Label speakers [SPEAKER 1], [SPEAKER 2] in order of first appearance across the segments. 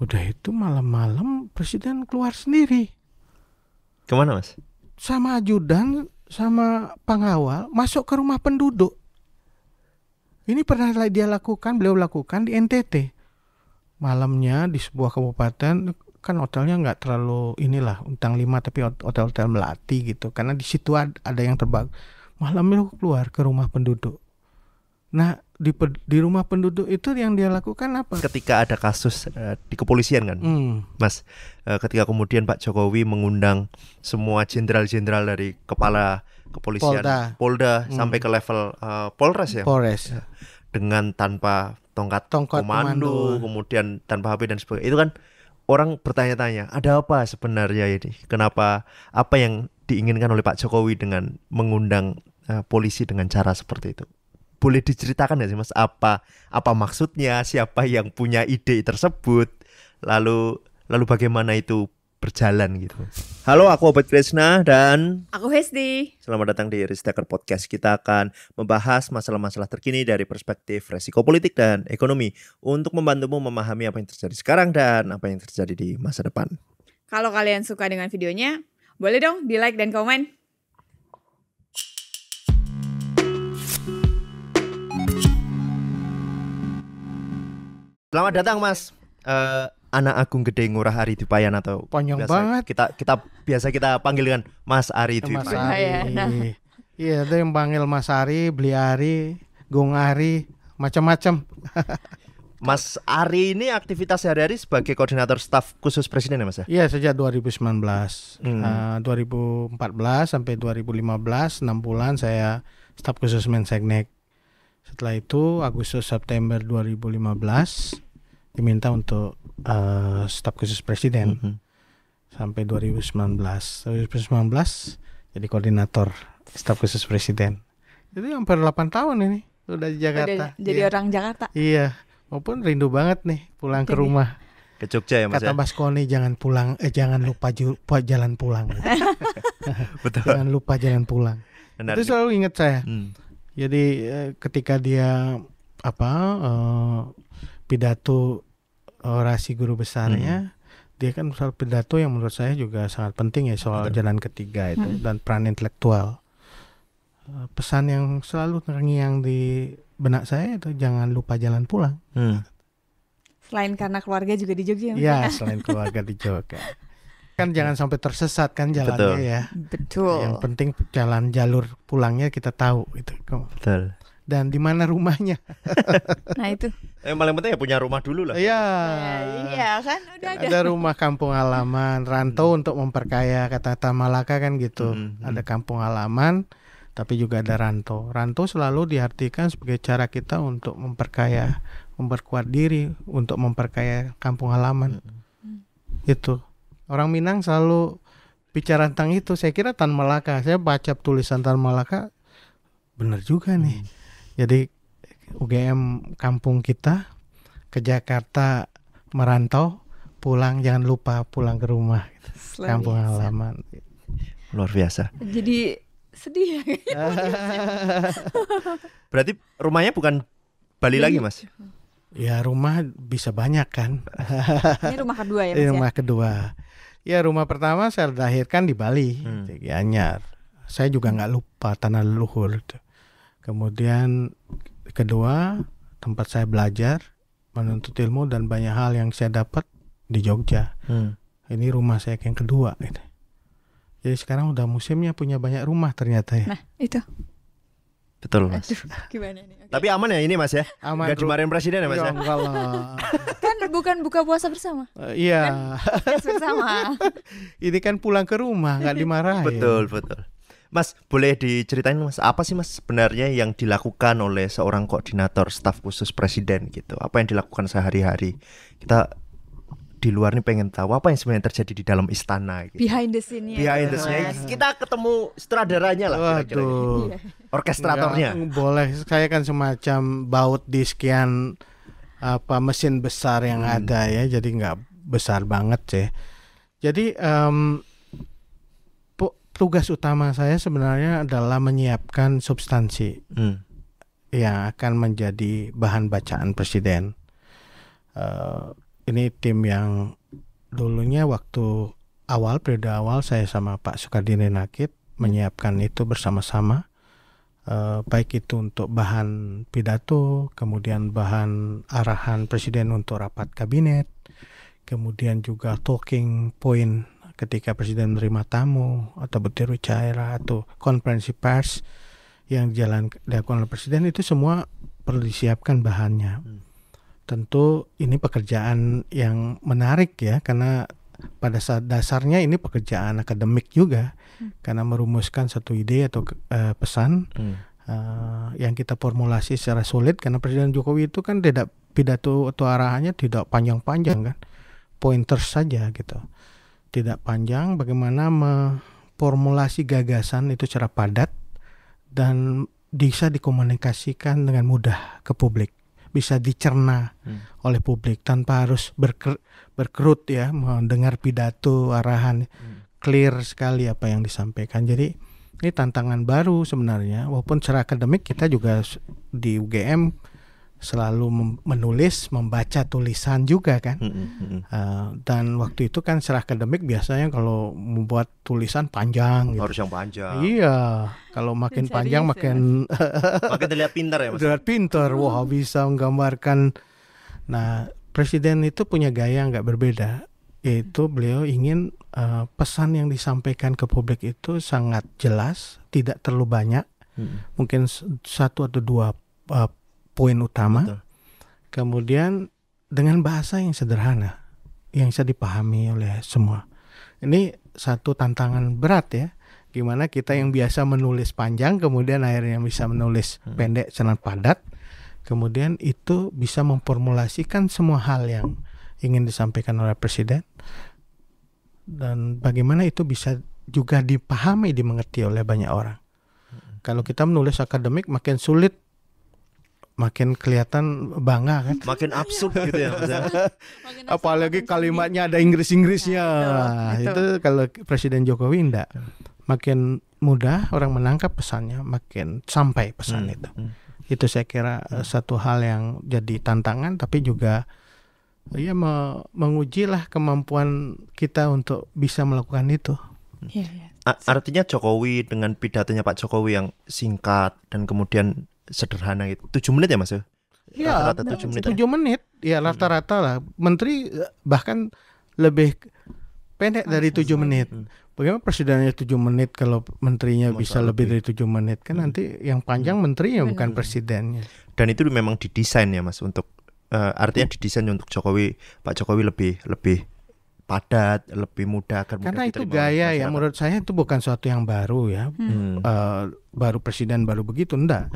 [SPEAKER 1] Udah itu malam-malam presiden keluar sendiri.
[SPEAKER 2] Kemana Mas?
[SPEAKER 1] Sama ajudan, sama pengawal masuk ke rumah penduduk. Ini pernah beliau lakukan di NTT. Malamnya di sebuah kabupaten, kan hotelnya nggak terlalu inilah bintang 5 tapi hotel-hotel melati gitu. Karena di situ ada yang terbang. Malamnya keluar ke rumah penduduk. Nah di rumah penduduk itu yang dia lakukan apa?
[SPEAKER 2] Ketika ada kasus di kepolisian kan, Mas, ketika kemudian Pak Jokowi mengundang semua jenderal-jenderal dari kepala kepolisian, Polda sampai ke level Polres ya, dengan tanpa tongkat komando, kemudian tanpa HP dan sebagainya, itu kan orang bertanya-tanya, ada apa sebenarnya ini? Kenapa, apa yang diinginkan oleh Pak Jokowi dengan mengundang polisi dengan cara seperti itu? Boleh diceritakan nggak sih Mas, apa maksudnya, siapa yang punya ide tersebut, lalu bagaimana itu berjalan gitu. Halo, aku Obed Krishna dan
[SPEAKER 3] aku Hesti.
[SPEAKER 2] Selamat datang di Ristaker Podcast. Kita akan membahas masalah-masalah terkini dari perspektif resiko politik dan ekonomi untuk membantumu memahami apa yang terjadi sekarang dan apa yang terjadi di masa depan.
[SPEAKER 3] Kalau kalian suka dengan videonya, boleh dong di like dan komen.
[SPEAKER 2] Selamat datang Mas, Anak Agung Gede Ngurah Ari Dwipayan atau
[SPEAKER 1] panjang banget.
[SPEAKER 2] Kita panggilkan Mas Ari Dwipayan.
[SPEAKER 1] Iya, ada yang panggil Mas Ari, Beli Ari, Gong Ari, macam-macam.
[SPEAKER 2] Mas Ari ini aktivitas sehari-hari sebagai koordinator staf khusus presiden ya Mas ya?
[SPEAKER 1] Iya, sejak 2019. 2014 sampai 2015, 6 bulan saya staf khusus Menseknek. Setelah itu Agustus September 2015 diminta untuk staf khusus presiden sampai 2019 jadi koordinator staf khusus presiden. Jadi hampir 8 tahun ini udah di Jakarta.
[SPEAKER 3] Jadi orang Jakarta.
[SPEAKER 1] Iya, maupun rindu banget nih pulang ke rumah.
[SPEAKER 2] Ke Jogja ya Mas.
[SPEAKER 1] Kata Baskoni jangan lupa jalan pulang.
[SPEAKER 2] Betul.
[SPEAKER 1] Jangan lupa jalan pulang. Benar. Itu selalu ingat saya. Jadi ketika dia pidato orasi guru besarnya, dia kan soal pidato yang menurut saya juga sangat penting ya, soal jalan ketiga itu dan peran intelektual. Pesan yang selalu terngiang di benak saya itu jangan lupa jalan pulang.
[SPEAKER 3] Selain karena keluarga juga di Jogja.
[SPEAKER 1] Ya, selain keluarga di Jogja. Kan jangan sampai tersesat kan jalannya. Betul. Ya.
[SPEAKER 3] Betul.
[SPEAKER 1] Yang penting jalur pulangnya kita tahu itu.
[SPEAKER 2] Betul.
[SPEAKER 1] Dan di mana rumahnya.
[SPEAKER 3] Nah itu.
[SPEAKER 2] Yang paling penting ya punya rumah dulu lah.
[SPEAKER 1] Iya.
[SPEAKER 3] Iya kan udah
[SPEAKER 1] ada rumah kampung halaman, rantau untuk memperkaya, kata Malaka kan gitu. Ada kampung halaman tapi juga ada rantau. Rantau selalu diartikan sebagai cara kita untuk memperkaya, memperkuat diri untuk memperkaya kampung halaman. Itu. Orang Minang selalu bicara tentang itu. Saya kira Tan Malaka, saya baca tulisan Tan Malaka, benar juga nih. Jadi UGM kampung kita ke Jakarta merantau, pulang jangan lupa pulang ke rumah gitu. Kampung halaman.
[SPEAKER 2] Luar biasa.
[SPEAKER 3] Jadi sedih ya.
[SPEAKER 2] Berarti rumahnya bukan Bali lagi Mas?
[SPEAKER 1] Ya rumah bisa banyak kan.
[SPEAKER 3] Ini rumah kedua ya Mas?
[SPEAKER 1] Rumah kedua. Ya rumah pertama saya lahirkan di Bali, di Gianyar. Saya juga nggak lupa tanah leluhur. Kemudian kedua tempat saya belajar, menuntut ilmu dan banyak hal yang saya dapat di Jogja. Ini rumah saya yang kedua. Gitu. Jadi sekarang udah musimnya punya banyak rumah ternyata ya.
[SPEAKER 3] Nah itu.
[SPEAKER 2] Betul Mas.
[SPEAKER 3] Aduh, gimana nih? Okay.
[SPEAKER 2] Tapi aman ya ini Mas ya?
[SPEAKER 3] Aman.
[SPEAKER 2] Gak dimarahin presiden ya Mas ya?
[SPEAKER 1] Enggak lah.
[SPEAKER 3] Kan bukan buka puasa bersama.
[SPEAKER 1] Iya.
[SPEAKER 3] Kan bersama.
[SPEAKER 1] Ini kan pulang ke rumah nggak dimarahin.
[SPEAKER 2] Betul. Mas boleh diceritain Mas, apa sih Mas sebenarnya yang dilakukan oleh seorang koordinator staf khusus presiden gitu? Apa yang dilakukan sehari-hari? Kita di luar nih pengen tahu apa yang sebenarnya terjadi di dalam istana gitu.
[SPEAKER 3] Behind the scene-nya.
[SPEAKER 2] Behind the scene. Kita ketemu sutradaranya lah kira-kira. Orkestratornya.
[SPEAKER 1] Boleh, saya kan semacam baut di sekian mesin besar yang ada ya, jadi nggak besar banget sih. Jadi tugas utama saya sebenarnya adalah menyiapkan substansi yang akan menjadi bahan bacaan presiden. ini tim yang dulunya waktu periode awal saya sama Pak Sukardini Nakit menyiapkan itu bersama-sama, baik itu untuk bahan pidato, kemudian bahan arahan presiden untuk rapat kabinet, kemudian juga talking point ketika presiden menerima tamu atau berbicara atau konferensi pers yang dilakukan oleh presiden, itu semua perlu disiapkan bahannya. Tentu ini pekerjaan yang menarik ya, karena pada saat dasarnya ini pekerjaan akademik juga, karena merumuskan satu ide atau pesan yang kita formulasi secara sulit, karena Presiden Jokowi itu kan tidak pidato atau arahannya tidak panjang-panjang kan, pointers saja gitu. Tidak panjang, bagaimana memformulasi gagasan itu secara padat dan bisa dikomunikasikan dengan mudah ke publik, bisa dicerna oleh publik tanpa harus berkerut ya, mendengar pidato arahan, clear sekali apa yang disampaikan. Jadi ini tantangan baru sebenarnya, walaupun secara akademik kita juga di UGM selalu menulis, membaca tulisan juga kan. Dan waktu itu kan secara akademik biasanya kalau membuat tulisan panjang gitu.
[SPEAKER 2] Harus yang panjang.
[SPEAKER 1] Iya, kalau makin panjang makin
[SPEAKER 2] makin terlihat pintar ya Mas.
[SPEAKER 1] Terlihat pintar, wah bisa menggambarkan. Nah, presiden itu punya gaya nggak berbeda, yaitu beliau ingin pesan yang disampaikan ke publik itu sangat jelas, tidak terlalu banyak, mungkin satu atau dua poin utama. Betul. Kemudian dengan bahasa yang sederhana, yang bisa dipahami oleh semua. Ini satu tantangan berat ya. Gimana kita yang biasa menulis panjang, kemudian akhirnya bisa menulis pendek, sangat padat. Kemudian itu bisa memformulasikan semua hal yang ingin disampaikan oleh presiden. Dan bagaimana itu bisa juga dipahami, dimengerti oleh banyak orang. Kalau kita menulis akademik makin sulit, makin kelihatan bangga kan,
[SPEAKER 2] makin absurd gitu ya Mas.
[SPEAKER 1] Apalagi kalimatnya ada Inggris-Inggrisnya. Itu kalau Presiden Jokowi enggak, makin mudah orang menangkap pesannya, makin sampai pesan itu. Itu saya kira satu hal yang jadi tantangan, tapi juga ya mengujilah kemampuan kita untuk bisa melakukan itu.
[SPEAKER 2] Artinya Jokowi dengan pidatonya Pak Jokowi yang singkat dan kemudian sederhana itu 7 menit ya Mas?
[SPEAKER 1] Ya, rata-rata 7 menit. 7 menit. Ya rata-rata lah. Menteri bahkan lebih pendek dari 7 menit. Bagaimana presidennya 7 menit kalau menterinya bisa lebih dari 7 menit? Kan nanti yang panjang menterinya bukan presidennya.
[SPEAKER 2] Dan itu memang didesain ya Mas untuk artinya didesain untuk Pak Jokowi lebih padat, lebih mudah agar
[SPEAKER 1] karena itu gaya ya, menurut saya itu bukan suatu yang baru ya. Baru presiden baru begitu, enggak.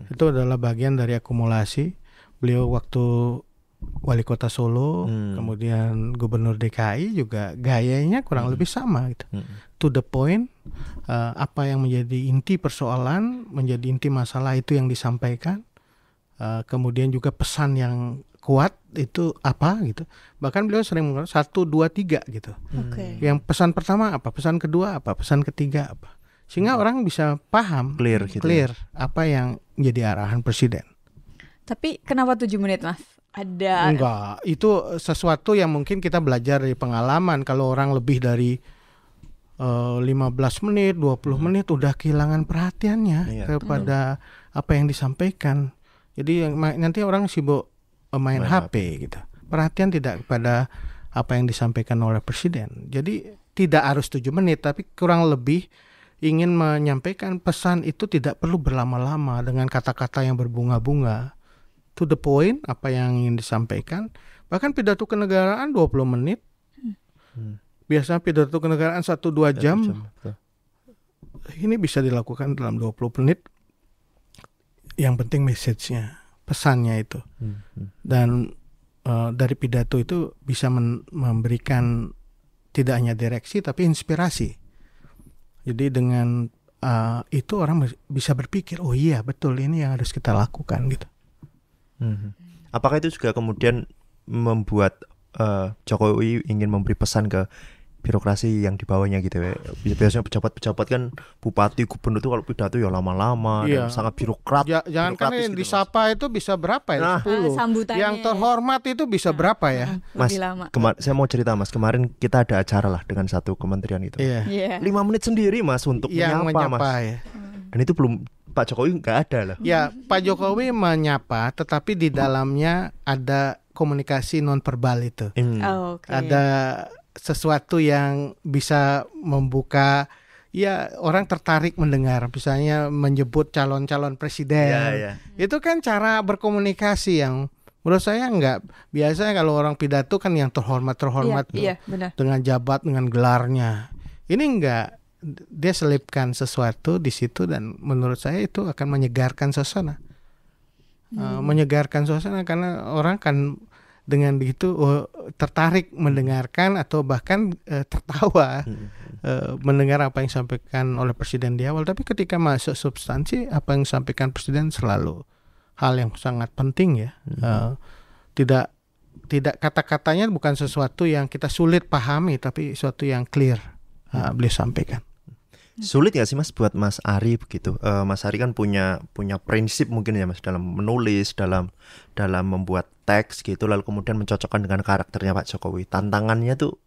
[SPEAKER 1] Itu adalah bagian dari akumulasi. Beliau waktu wali kota Solo, kemudian gubernur DKI juga gayanya kurang lebih sama gitu. To the point, apa yang menjadi inti persoalan, menjadi inti masalah itu yang disampaikan. Kemudian juga pesan yang kuat itu apa gitu. Bahkan beliau sering mengatakan 1, 2, 3 gitu. Yang pesan pertama apa, pesan kedua apa, pesan ketiga apa. Sehingga orang bisa paham, clear apa yang menjadi arahan presiden.
[SPEAKER 3] Tapi kenapa 7 menit Mas? Ada
[SPEAKER 1] enggak, itu sesuatu yang mungkin kita belajar dari pengalaman. Kalau orang lebih dari 15 menit, 20 menit udah kehilangan perhatiannya kepada apa yang disampaikan. Jadi nanti orang sibuk main HP gitu. Perhatian tidak kepada apa yang disampaikan oleh presiden. Jadi tidak harus 7 menit, tapi kurang lebih ingin menyampaikan pesan itu tidak perlu berlama-lama dengan kata-kata yang berbunga-bunga. To the point apa yang ingin disampaikan. Bahkan pidato kenegaraan 20 menit. Biasanya pidato kenegaraan 1-2 jam. Ini bisa dilakukan dalam 20 menit. Yang penting message-nya, pesannya itu. Dan dari pidato itu bisa memberikan tidak hanya direksi tapi inspirasi. Jadi dengan itu orang bisa berpikir, oh iya betul ini yang harus kita lakukan gitu.
[SPEAKER 2] Apakah itu juga kemudian membuat Jokowi ingin memberi pesan ke birokrasi yang di bawahnya gitu ya. Biasanya pejabat-pejabat kan bupati, gubernur itu kalau pidato ya lama-lama dan sangat birokrat.
[SPEAKER 1] Jangan kan yang disapa itu bisa berapa ya? 10. Yang terhormat itu bisa berapa ya?
[SPEAKER 2] Mas, saya mau cerita Mas, kemarin kita ada acara lah dengan satu kementerian itu. 5 menit sendiri Mas untuk menyapa Mas. Ya. Dan itu belum Pak Jokowi nggak ada loh.
[SPEAKER 1] Ya, Pak Jokowi menyapa, tetapi di dalamnya ada komunikasi non verbal itu. Ada sesuatu yang bisa membuka, ya orang tertarik mendengar. Misalnya menyebut calon-calon presiden. Itu kan cara berkomunikasi yang menurut saya nggak biasa. Kalau orang pidato kan yang terhormat dengan jabat, dengan gelarnya. Ini enggak. Dia selipkan sesuatu di situ dan menurut saya itu akan menyegarkan suasana. Menyegarkan suasana karena orang kan dengan begitu tertarik mendengarkan atau bahkan tertawa mendengar apa yang disampaikan oleh presiden di awal. Tapi ketika masuk substansi, apa yang disampaikan presiden selalu hal yang sangat penting ya. Tidak kata-katanya bukan sesuatu yang kita sulit pahami, tapi sesuatu yang clear beliau sampaikan.
[SPEAKER 2] Sulit nggak sih Mas buat Mas Ari begitu? Mas Ari kan punya prinsip mungkin ya Mas dalam menulis, dalam membuat teks gitu, lalu kemudian mencocokkan dengan karakternya Pak Jokowi. Tantangannya tuh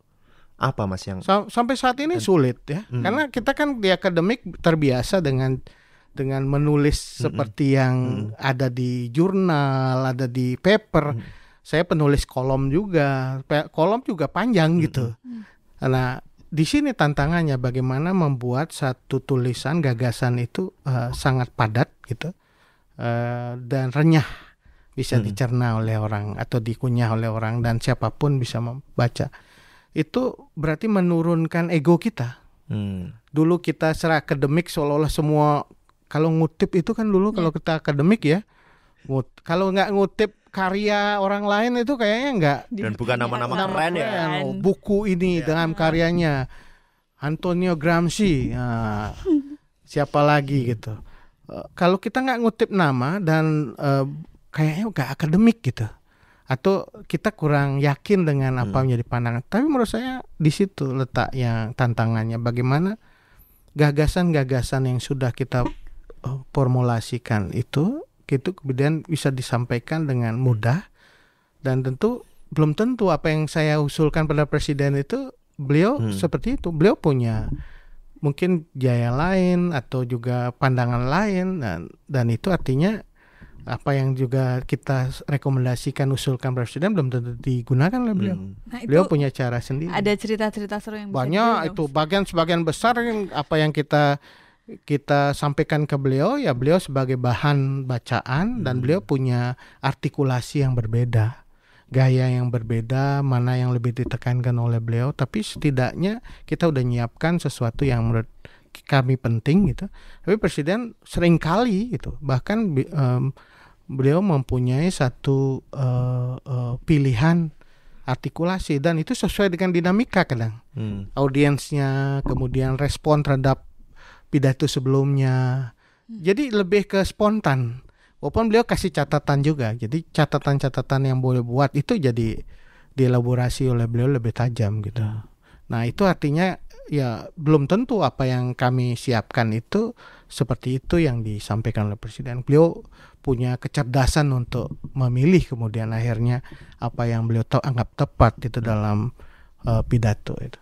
[SPEAKER 2] apa Mas yang
[SPEAKER 1] sampai saat ini sulit ya? Karena kita kan di akademik terbiasa dengan menulis seperti yang ada di jurnal, ada di paper. Saya penulis kolom juga panjang gitu. Nah, di sini tantangannya bagaimana membuat satu tulisan gagasan itu sangat padat gitu dan renyah, bisa dicerna oleh orang atau dikunyah oleh orang dan siapapun bisa membaca. Itu berarti menurunkan ego kita. Dulu kita secara akademik seolah-olah semua kalau ngutip itu kan dulu kalau kita akademik ya, kalau nggak ngutip karya orang lain itu kayaknya enggak,
[SPEAKER 2] dan bukan nama-nama keren ya.
[SPEAKER 1] Buku ini dengan karyanya Antonio Gramsci, siapa lagi gitu. Kalau kita nggak ngutip nama dan kayaknya nggak akademik gitu, atau kita kurang yakin dengan apa menjadi pandangan. Tapi menurut saya di situ letak yang tantangannya, bagaimana gagasan-gagasan yang sudah kita formulasikan itu kemudian bisa disampaikan dengan mudah, dan tentu belum tentu apa yang saya usulkan pada presiden itu beliau seperti itu. Beliau punya mungkin gaya lain atau juga pandangan lain, dan itu artinya apa yang juga kita rekomendasikan usulkan presiden belum tentu digunakan oleh beliau. Beliau punya cara sendiri.
[SPEAKER 3] Ada cerita-cerita seru yang
[SPEAKER 1] banyak itu sebagian besar apa yang kita sampaikan ke beliau, ya beliau sebagai bahan bacaan dan beliau punya artikulasi yang berbeda, gaya yang berbeda, mana yang lebih ditekankan oleh beliau. Tapi setidaknya kita udah nyiapkan sesuatu yang menurut kami penting gitu. Tapi presiden seringkali gitu, bahkan beliau mempunyai satu pilihan artikulasi dan itu sesuai dengan dinamika kadang audiensnya, kemudian respon terhadap pidato sebelumnya. Jadi lebih ke spontan. Walaupun beliau kasih catatan juga. Jadi catatan-catatan yang boleh buat itu jadi dielaborasi oleh beliau lebih tajam gitu. Nah, itu artinya ya belum tentu apa yang kami siapkan itu seperti itu yang disampaikan oleh presiden. Beliau punya kecerdasan untuk memilih kemudian akhirnya apa yang beliau anggap tepat itu dalam pidato itu.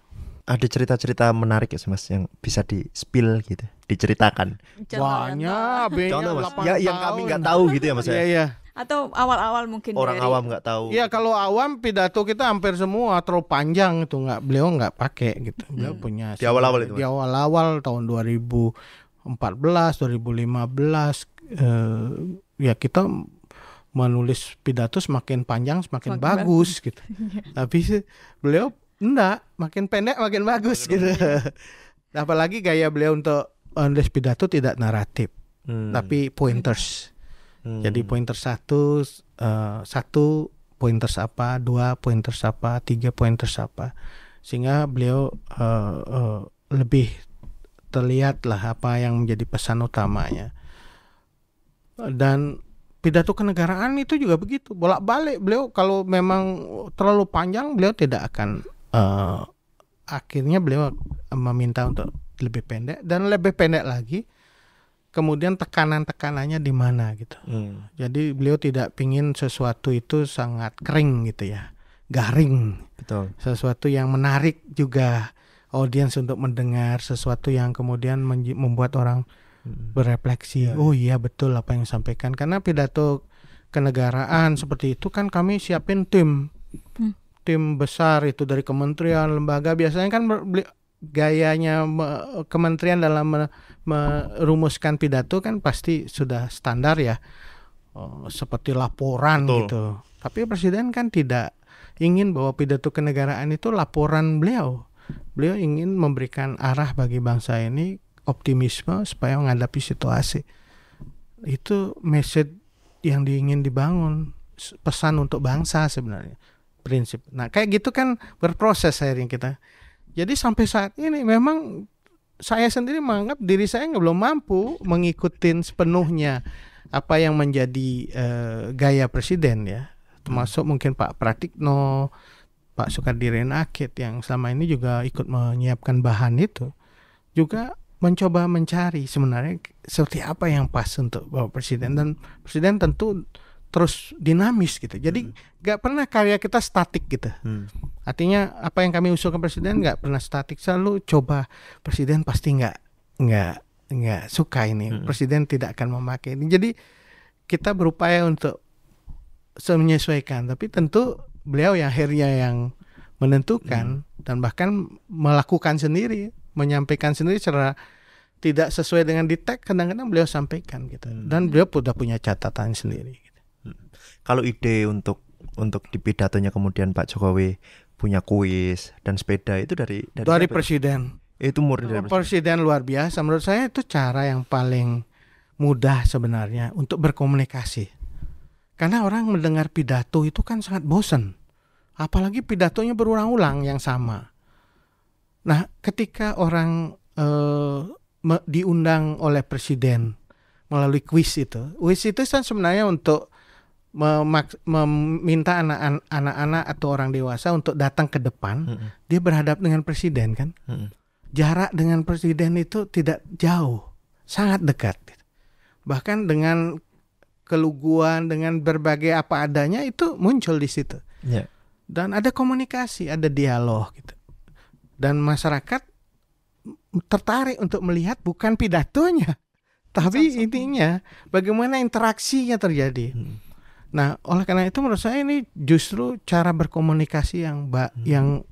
[SPEAKER 2] Ada cerita-cerita menarik ya Mas yang bisa di-spill gitu, diceritakan.
[SPEAKER 1] Banyak,
[SPEAKER 2] contoh Mas, ya yang kami nggak tahu gitu ya Mas.
[SPEAKER 1] Iya.
[SPEAKER 3] Atau awal-awal mungkin
[SPEAKER 2] orang awam nggak tahu.
[SPEAKER 1] Iya, kalau awam pidato kita hampir semua terlalu panjang itu beliau nggak pakai gitu. Beliau punya
[SPEAKER 2] di awal-awal itu.
[SPEAKER 1] Di awal-awal tahun 2014, 2015 ya kita menulis pidato semakin panjang semakin bagus gitu. Tapi beliau enggak, makin pendek makin bagus gitu. Apalagi gaya beliau untuk menulis pidato tidak naratif, tapi pointers. Jadi pointers satu pointers apa, 2 pointers apa, 3 pointers apa, sehingga beliau lebih terlihat lah apa yang menjadi pesan utamanya. Dan pidato kenegaraan itu juga begitu, bolak-balik beliau kalau memang terlalu panjang beliau tidak akan akhirnya beliau meminta untuk lebih pendek dan lebih pendek lagi. Kemudian tekanannya di mana gitu. Jadi beliau tidak pingin sesuatu itu sangat kering gitu ya, garing.
[SPEAKER 2] Betul.
[SPEAKER 1] Sesuatu yang menarik juga audiens untuk mendengar, sesuatu yang kemudian membuat orang berefleksi. Oh iya betul apa yang disampaikan. Karena pidato kenegaraan seperti itu kan kami siapin tim besar itu dari kementerian, lembaga. Biasanya kan gayanya kementerian dalam merumuskan pidato kan pasti sudah standar ya, seperti laporan. Betul. Gitu. Tapi presiden kan tidak ingin bahwa pidato kenegaraan itu laporan beliau. Beliau ingin memberikan arah bagi bangsa ini, optimisme supaya menghadapi situasi. Itu message yang ingin dibangun, pesan untuk bangsa sebenarnya, prinsip. Nah kayak gitu kan berproses akhirnya kita. Jadi sampai saat ini memang saya sendiri menganggap diri saya belum mampu mengikuti sepenuhnya apa yang menjadi gaya presiden ya. Termasuk mungkin Pak Pratikno, Pak Sukardiren Akit yang selama ini juga ikut menyiapkan bahan itu. Juga mencoba mencari sebenarnya seperti apa yang pas untuk Bapak Presiden. Dan Presiden tentu terus dinamis gitu. Jadi gak pernah karya kita statik gitu. Artinya apa yang kami usulkan presiden nggak pernah statik, selalu coba presiden pasti nggak suka ini, presiden tidak akan memakai ini. Jadi kita berupaya untuk menyesuaikan, tapi tentu beliau yang akhirnya yang menentukan dan bahkan melakukan sendiri, menyampaikan sendiri secara tidak sesuai dengan teks, kadang-kadang beliau sampaikan gitu. Dan beliau sudah punya catatan sendiri. Gitu.
[SPEAKER 2] Kalau ide untuk di pidatonya kemudian Pak Jokowi punya kuis dan sepeda itu dari
[SPEAKER 1] presiden.
[SPEAKER 2] Itu murni dari
[SPEAKER 1] presiden luar biasa. Menurut saya itu cara yang paling mudah sebenarnya untuk berkomunikasi. Karena orang mendengar pidato itu kan sangat bosan. Apalagi pidatonya berulang-ulang yang sama. Nah, ketika orang diundang oleh presiden melalui kuis itu kan sebenarnya untuk meminta anak-anak atau orang dewasa untuk datang ke depan, dia berhadap dengan presiden kan. Jarak dengan presiden itu tidak jauh, sangat dekat. Bahkan dengan keluguan, dengan berbagai apa adanya itu muncul di situ. Dan ada komunikasi, ada dialog gitu. Dan masyarakat tertarik untuk melihat bukan pidatonya, tapi intinya bagaimana interaksinya terjadi. Nah, oleh karena itu menurut saya ini justru cara berkomunikasi yang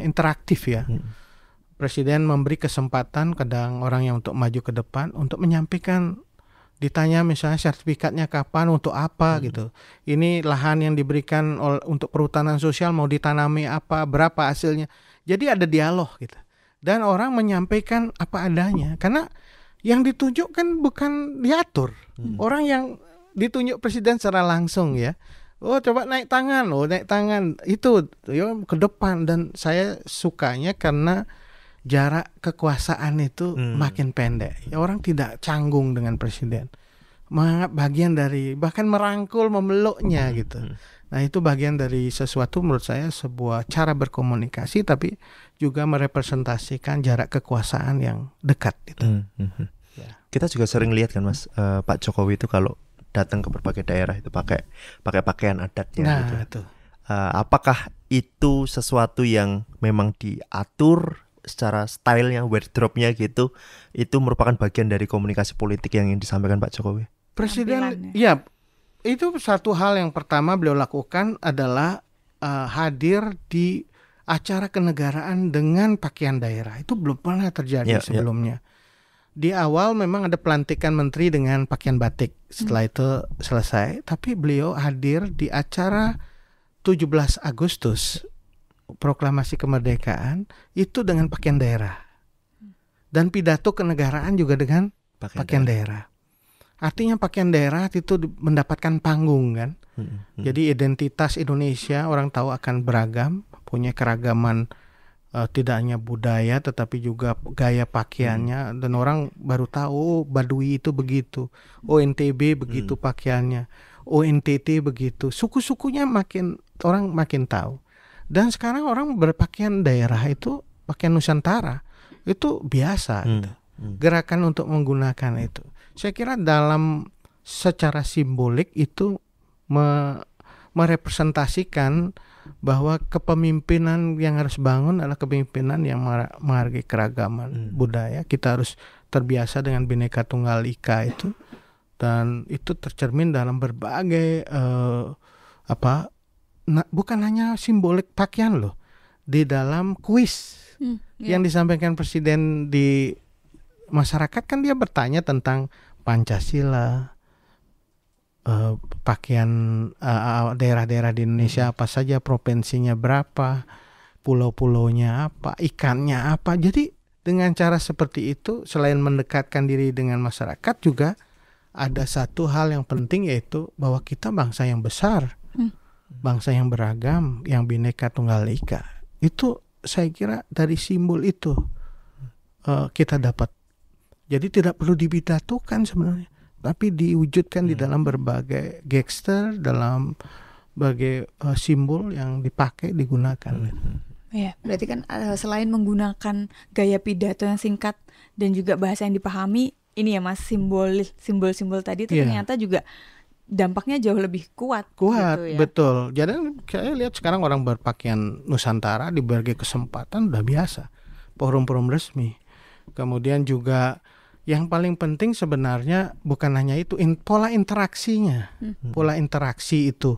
[SPEAKER 1] interaktif ya. Presiden memberi kesempatan kadang orang yang untuk maju ke depan untuk menyampaikan, ditanya misalnya sertifikatnya kapan, untuk apa gitu. Ini lahan yang diberikan untuk perhutanan sosial mau ditanami apa, berapa hasilnya. Jadi ada dialog gitu. Dan orang menyampaikan apa adanya. Karena yang ditunjuk kan bukan diatur. Orang yang ditunjuk presiden secara langsung ya. Oh coba naik tangan itu ke depan. Dan saya sukanya karena jarak kekuasaan itu makin pendek. Ya, orang tidak canggung dengan presiden, menganggap bagian dari, bahkan merangkul, memeluknya gitu. Nah itu bagian dari sesuatu menurut saya sebuah cara berkomunikasi, tapi juga merepresentasikan jarak kekuasaan yang dekat gitu.
[SPEAKER 2] Ya. Kita juga sering lihat kan Mas, Pak Jokowi itu kalau datang ke berbagai daerah itu pakai pakaian adatnya.
[SPEAKER 1] Nah,
[SPEAKER 2] gitu. Apakah itu sesuatu yang memang diatur secara stylenya, wardrobe-nya gitu, itu merupakan bagian dari komunikasi politik yang ingin disampaikan Pak Jokowi?
[SPEAKER 1] Presiden, ya itu satu hal yang pertama beliau lakukan adalah hadir di acara kenegaraan dengan pakaian daerah. Itu belum pernah terjadi sebelumnya. Di awal memang ada pelantikan menteri dengan pakaian batik. Setelah itu selesai, tapi beliau hadir di acara 17 Agustus proklamasi kemerdekaan itu dengan pakaian daerah. Dan pidato kenegaraan juga dengan pakaian daerah. Artinya pakaian daerah itu mendapatkan panggung kan. Jadi identitas Indonesia orang tahu akan beragam, punya keragaman, tidak hanya budaya tetapi juga gaya pakaiannya. Dan orang baru tahu Baduy itu begitu, NTB begitu pakaiannya, NTT begitu. Suku-sukunya orang makin tahu. Dan sekarang orang berpakaian daerah itu pakaian Nusantara itu biasa gitu. Gerakan untuk menggunakan itu. Saya kira dalam secara simbolik itu merepresentasikan bahwa kepemimpinan yang harus bangun adalah kepemimpinan yang menghargai keragaman budaya. Kita harus terbiasa dengan Bhinneka Tunggal Ika itu, dan itu tercermin dalam berbagai bukan hanya simbolik pakaian loh, di dalam kuis yang disampaikan Presiden di masyarakat kan dia bertanya tentang Pancasila, pakaian daerah-daerah di Indonesia apa saja, provinsinya berapa, pulau-pulaunya apa, ikannya apa. Jadi dengan cara seperti itu, selain mendekatkan diri dengan masyarakat, juga ada satu hal yang penting, yaitu bahwa kita bangsa yang besar, bangsa yang beragam, yang Bhinneka Tunggal Ika. Itu saya kira dari simbol itu kita dapat. Jadi tidak perlu dipidatokan sebenarnya, tapi diwujudkan di dalam berbagai gesture, dalam berbagai simbol yang dipakai, digunakan.
[SPEAKER 3] Ya, berarti kan selain menggunakan gaya pidato yang singkat dan juga bahasa yang dipahami, ini ya Mas, simbol-simbol tadi itu ternyata juga dampaknya jauh lebih kuat gitu ya.
[SPEAKER 1] Betul. Jadi saya lihat sekarang orang berpakaian Nusantara di berbagai kesempatan udah biasa, forum-forum resmi. Kemudian juga yang paling penting sebenarnya bukan hanya itu, pola interaksinya, pola interaksi itu.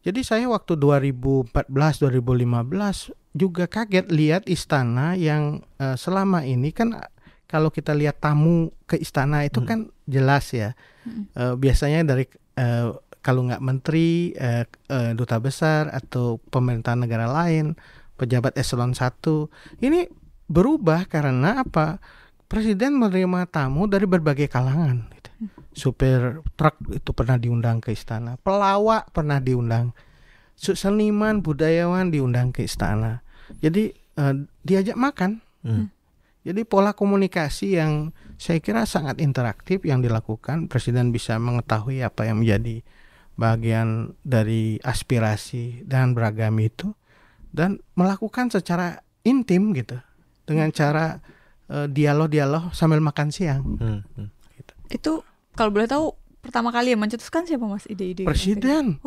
[SPEAKER 1] Jadi saya waktu 2014-2015 juga kaget lihat istana yang selama ini kan kalau kita lihat tamu ke istana itu kan jelas ya, biasanya dari kalau nggak menteri, duta besar atau pemerintahan negara lain, pejabat eselon 1. Ini berubah karena apa? Presiden menerima tamu dari berbagai kalangan. Gitu. Supir truk itu pernah diundang ke istana, pelawak pernah diundang, seniman, budayawan diundang ke istana. Jadi diajak makan. Jadi pola komunikasi yang saya kira sangat interaktif yang dilakukan, Presiden bisa mengetahui apa yang menjadi bagian dari aspirasi dan beragam itu, dan melakukan secara intim gitu, dengan cara dialog sambil makan siang.
[SPEAKER 3] Gitu. Itu kalau boleh tahu pertama kali yang mencetuskan siapa Mas ide-ide?
[SPEAKER 1] Presiden.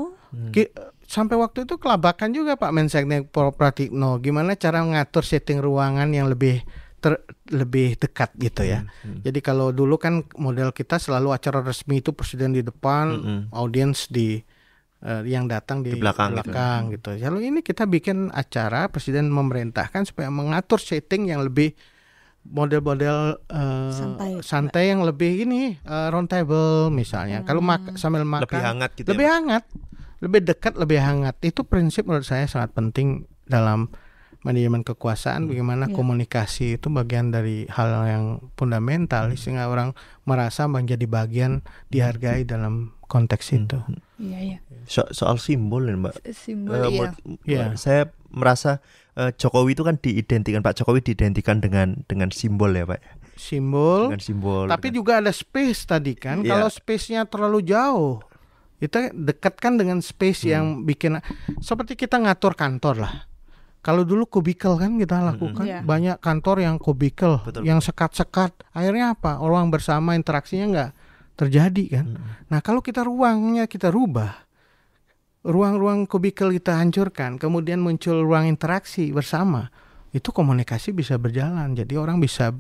[SPEAKER 1] Sampai waktu itu kelabakan juga Pak Menseknek Pratikno, gimana cara mengatur setting ruangan yang lebih dekat gitu ya. Jadi kalau dulu kan model kita selalu acara resmi itu Presiden di depan, audiens di yang datang di belakang gitu. Lalu ini kita bikin acara, Presiden memerintahkan supaya mengatur setting yang lebih model-model santai yang lebih ini round table misalnya. Kalau sambil makan
[SPEAKER 2] lebih hangat gitu.
[SPEAKER 1] Lebih hangat, lebih dekat, lebih hangat. Itu prinsip menurut saya sangat penting dalam manajemen kekuasaan. Bagaimana komunikasi itu bagian dari hal yang fundamental sehingga orang merasa menjadi bagian, dihargai dalam konteks itu.
[SPEAKER 3] Iya.
[SPEAKER 2] Soal simbol ya Mbak.
[SPEAKER 3] Simbol
[SPEAKER 2] saya merasa Jokowi itu kan Pak Jokowi diidentikan dengan simbol ya Pak.
[SPEAKER 1] Simbol.
[SPEAKER 2] Dengan simbol.
[SPEAKER 1] Tapi juga ada space tadi kan. Kalau space-nya terlalu jauh, kita dekatkan dengan space yang bikin seperti kita ngatur kantor lah. Kalau dulu kubikel kan kita lakukan, banyak kantor yang kubikel, yang sekat-sekat. Akhirnya apa? Orang bersama interaksinya nggak terjadi kan. Nah kalau kita ruangnya kita rubah, ruang-ruang kubikel kita hancurkan, kemudian muncul ruang interaksi bersama, itu komunikasi bisa berjalan. Jadi orang bisa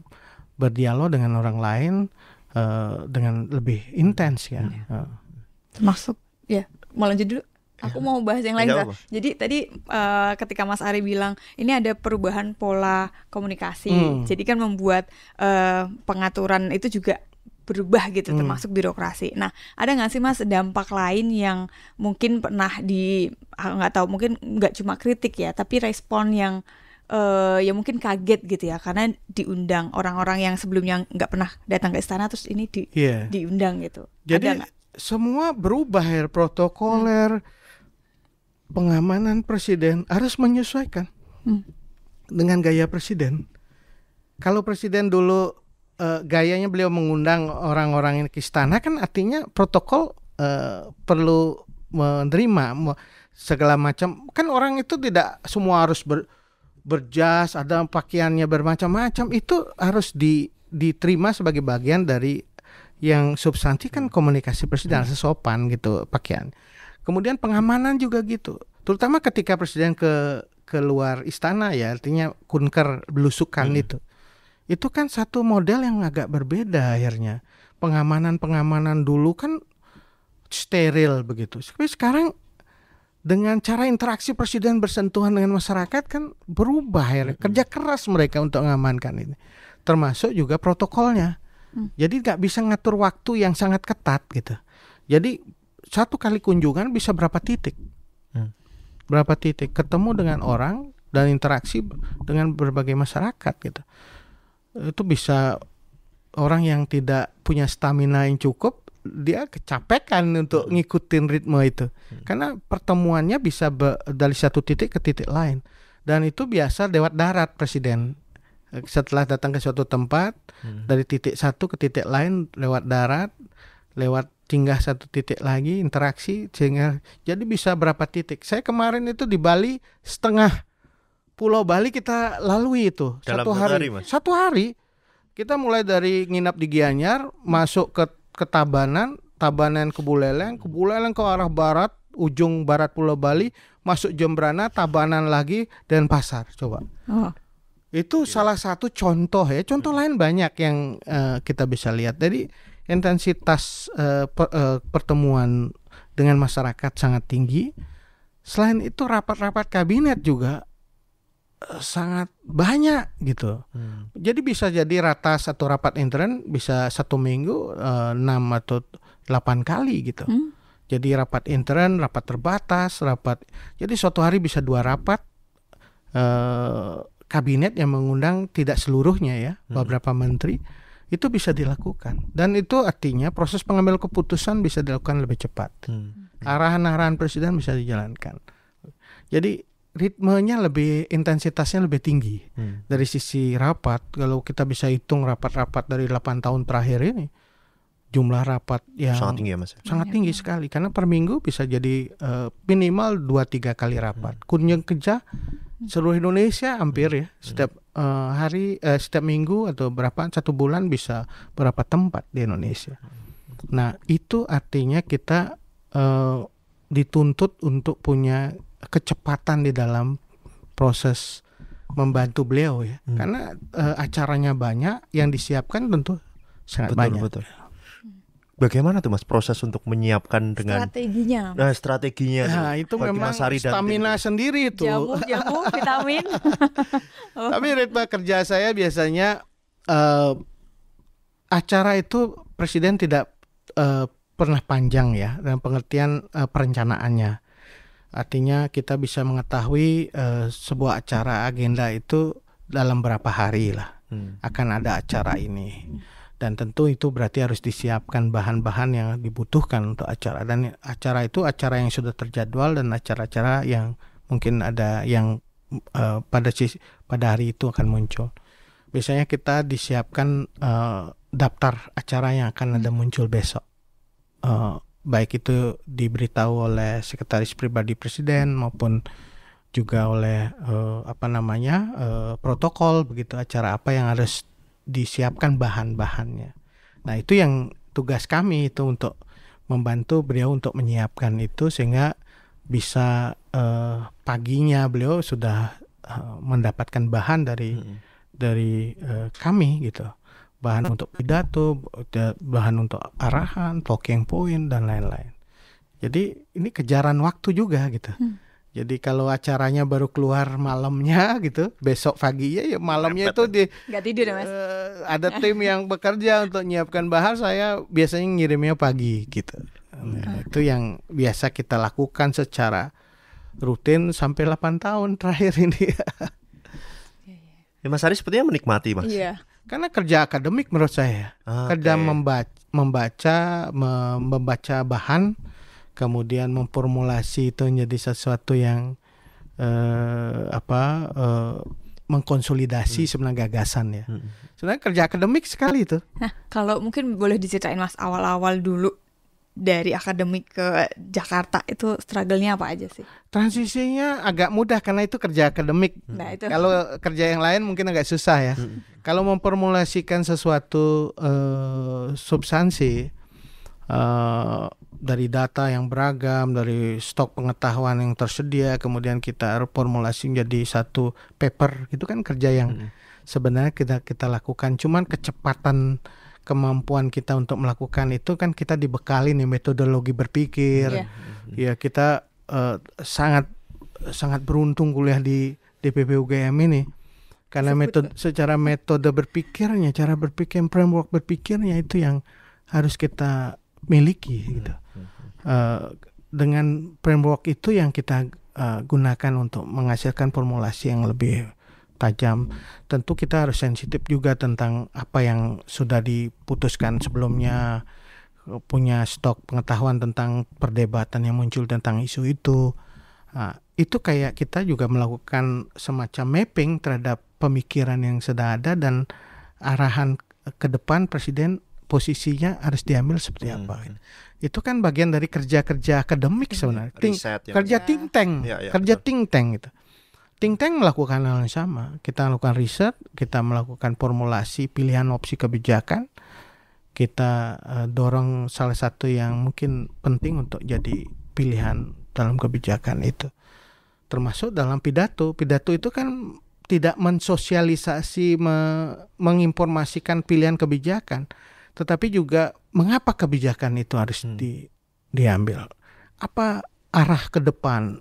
[SPEAKER 1] berdialog dengan orang lain dengan lebih intens ya.
[SPEAKER 3] Termasuk mau lanjut dulu. Aku mau bahas yang lain. Jadi tadi ketika Mas Ari bilang ini ada perubahan pola komunikasi, jadi kan membuat pengaturan itu juga berubah gitu, termasuk birokrasi. Nah, ada nggak sih Mas dampak lain yang mungkin pernah nggak tahu, mungkin nggak cuma kritik ya, tapi respon yang ya mungkin kaget gitu ya, karena diundang orang-orang yang sebelumnya nggak pernah datang ke istana, terus ini diundang gitu.
[SPEAKER 1] Jadi semua berubah ya, protokoler, pengamanan Presiden harus menyesuaikan dengan gaya Presiden. Kalau Presiden dulu gayanya beliau mengundang orang-orang ke istana, kan artinya protokol perlu menerima. segala macam. Kan orang itu tidak semua harus berjas, ada pakaiannya bermacam-macam. Itu harus diterima sebagai bagian dari yang substansi kan komunikasi presiden, sesopan gitu pakaian. Kemudian pengamanan juga gitu. Terutama ketika presiden keluar istana ya, artinya kunker belusukan itu kan satu model yang agak berbeda akhirnya. Pengamanan dulu kan steril begitu. Tapi sekarang dengan cara interaksi presiden bersentuhan dengan masyarakat kan berubah akhirnya. Kerja keras mereka untuk mengamankan ini. Termasuk juga protokolnya. Jadi nggak bisa ngatur waktu yang sangat ketat gitu. Jadi satu kali kunjungan bisa berapa titik. Berapa titik ketemu dengan orang dan interaksi dengan berbagai masyarakat gitu. Itu bisa orang yang tidak punya stamina yang cukup, dia kecapekan untuk ngikutin ritme itu. Karena pertemuannya bisa dari satu titik ke titik lain. Dan itu biasa lewat darat presiden. Setelah datang ke suatu tempat, dari titik satu ke titik lain lewat darat, lewat singgah satu titik lagi, interaksi, sehingga jadi bisa berapa titik. Saya kemarin itu di Bali, setengah Pulau Bali kita lalui itu
[SPEAKER 2] dalam
[SPEAKER 1] satu hari. Kita mulai dari nginap di Gianyar, masuk ke Tabanan ke Buleleng ke arah barat, ujung barat Pulau Bali, masuk Jembrana, Tabanan lagi, Denpasar. Coba. Itu salah satu contoh ya. Contoh lain banyak yang kita bisa lihat. Jadi intensitas pertemuan dengan masyarakat sangat tinggi. Selain itu rapat-rapat kabinet juga sangat banyak gitu. Jadi bisa jadi rata satu rapat intern bisa 1 minggu 6 atau 8 kali gitu. Jadi rapat intern, rapat terbatas, jadi suatu hari bisa 2 rapat kabinet yang mengundang tidak seluruhnya ya, beberapa menteri. Itu bisa dilakukan. Dan itu artinya proses pengambilan keputusan bisa dilakukan lebih cepat. Arahan-arahan presiden bisa dijalankan. Jadi ritmenya intensitasnya lebih tinggi. Dari sisi rapat, kalau kita bisa hitung rapat-rapat dari 8 tahun terakhir ini, jumlah rapat yang
[SPEAKER 2] sangat tinggi ya Mas.
[SPEAKER 1] Sangat tinggi sekali, karena per minggu bisa jadi minimal 2-3 kali rapat. Kunjung kerja seluruh Indonesia hampir ya, setiap hari, setiap minggu atau satu bulan bisa berapa tempat di Indonesia. Nah itu artinya kita dituntut untuk punya kecepatan di dalam proses membantu beliau ya, karena acaranya banyak, yang disiapkan tentu sangat banyak.
[SPEAKER 2] Betul. Bagaimana tuh Mas proses untuk menyiapkan dengan strateginya?
[SPEAKER 1] Nah, itu memang stamina sendiri itu.
[SPEAKER 3] Jamu, vitamin.
[SPEAKER 1] Tapi ritme kerja saya biasanya acara itu presiden tidak pernah panjang ya, dalam pengertian perencanaannya. Artinya kita bisa mengetahui sebuah acara agenda itu dalam berapa hari lah akan ada acara ini. Dan tentu itu berarti harus disiapkan bahan-bahan yang dibutuhkan untuk acara. Dan acara itu acara yang sudah terjadwal dan acara-acara yang mungkin ada yang pada hari itu akan muncul. Biasanya kita disiapkan daftar acara yang akan ada muncul besok. Baik itu diberitahu oleh sekretaris pribadi presiden maupun juga oleh protokol begitu, acara apa yang harus disiapkan bahan-bahannya. Nah itu yang tugas kami itu untuk membantu beliau untuk menyiapkan itu sehingga bisa paginya beliau sudah mendapatkan bahan dari kami gitu. Bahan untuk pidato, bahan untuk arahan, talking point dan lain-lain. Jadi ini kejaran waktu juga gitu. Jadi kalau acaranya baru keluar malamnya gitu, besok paginya ya malamnya itu
[SPEAKER 3] nggak tidur ya Mas.
[SPEAKER 1] Ada tim yang bekerja untuk menyiapkan bahan, saya biasanya ngirimnya pagi gitu. Nah, itu yang biasa kita lakukan secara rutin sampai 8 tahun terakhir ini.
[SPEAKER 2] Ya, Mas Ari sepertinya menikmati Mas.
[SPEAKER 3] Iya.
[SPEAKER 1] Karena kerja akademik menurut saya, kerja membaca bahan, kemudian memformulasi itu menjadi sesuatu yang mengkonsolidasi sebenarnya gagasan ya. Sebenarnya kerja akademik sekali itu.
[SPEAKER 3] Nah, kalau mungkin boleh diceritain Mas awal-awal dulu dari akademik ke Jakarta itu struggle-nya apa aja sih?
[SPEAKER 1] Transisinya agak mudah karena itu kerja akademik.
[SPEAKER 3] Nah, itu.
[SPEAKER 1] Kalau kerja yang lain mungkin agak susah ya. Kalau memformulasikan sesuatu substansi dari data yang beragam, dari stok pengetahuan yang tersedia, kemudian kita formulasi jadi satu paper, itu kan kerja yang sebenarnya kita lakukan. Cuman kecepatan kemampuan kita untuk melakukan itu kan kita dibekali nih metodologi berpikir. Ya kita sangat beruntung kuliah di DPP UGM ini karena secara metode berpikirnya, cara berpikir, framework berpikirnya itu yang harus kita miliki gitu. Dengan framework itu yang kita gunakan untuk menghasilkan formulasi yang lebih tajam. Tentu kita harus sensitif juga tentang apa yang sudah diputuskan sebelumnya, punya stok pengetahuan tentang perdebatan yang muncul tentang isu itu. Itu kayak kita juga melakukan semacam mapping terhadap pemikiran yang sudah ada dan arahan ke depan Presiden posisinya harus diambil seperti apa. Itu kan bagian dari kerja-kerja akademik sebenarnya. Kerja think tank, kerja think tank itu. Think tank melakukan hal yang sama. Kita melakukan riset, kita melakukan formulasi pilihan opsi kebijakan. Kita dorong salah satu yang mungkin penting untuk jadi pilihan dalam kebijakan itu. Termasuk dalam pidato. Pidato itu kan tidak mensosialisasi, menginformasikan pilihan kebijakan, tetapi juga mengapa kebijakan itu harus diambil. Apa arah ke depan?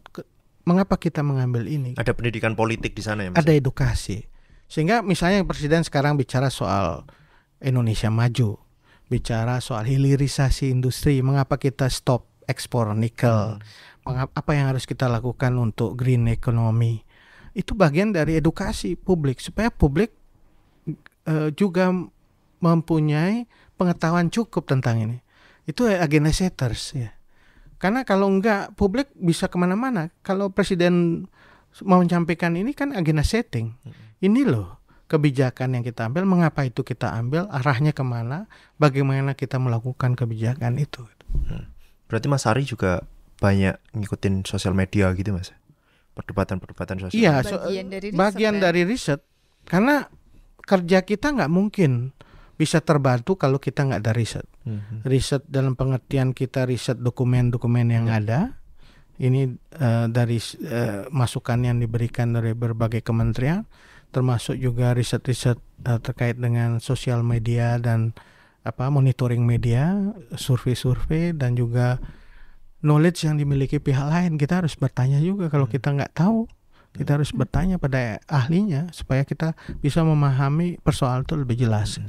[SPEAKER 1] Mengapa kita mengambil ini?
[SPEAKER 2] Ada pendidikan politik di sana ya, Mas?
[SPEAKER 1] Ada edukasi. Sehingga misalnya Presiden sekarang bicara soal Indonesia maju, bicara soal hilirisasi industri, mengapa kita stop ekspor nikel, apa yang harus kita lakukan untuk green economy. Itu bagian dari edukasi publik, supaya publik juga mempunyai pengetahuan cukup tentang ini. Itu agenda setters ya. Karena kalau enggak, publik bisa kemana-mana. Kalau Presiden mau menyampaikan ini kan agenda setting. Ini loh kebijakan yang kita ambil, mengapa itu kita ambil, arahnya kemana, bagaimana kita melakukan kebijakan itu.
[SPEAKER 2] Berarti Mas Ari juga banyak ngikutin sosial media gitu, Mas? Perdebatan-perdebatan sosial media.
[SPEAKER 1] Iya, bagian dari riset. Karena kerja kita nggak mungkin bisa terbantu kalau kita nggak ada riset. Riset dalam pengertian kita riset dokumen-dokumen yang ada. Ini dari masukan yang diberikan dari berbagai kementerian, termasuk juga riset-riset terkait dengan sosial media dan monitoring media, survei-survei, dan juga knowledge yang dimiliki pihak lain. Kita harus bertanya juga kalau kita nggak tahu. Kita harus bertanya pada ahlinya supaya kita bisa memahami persoalan itu lebih jelas.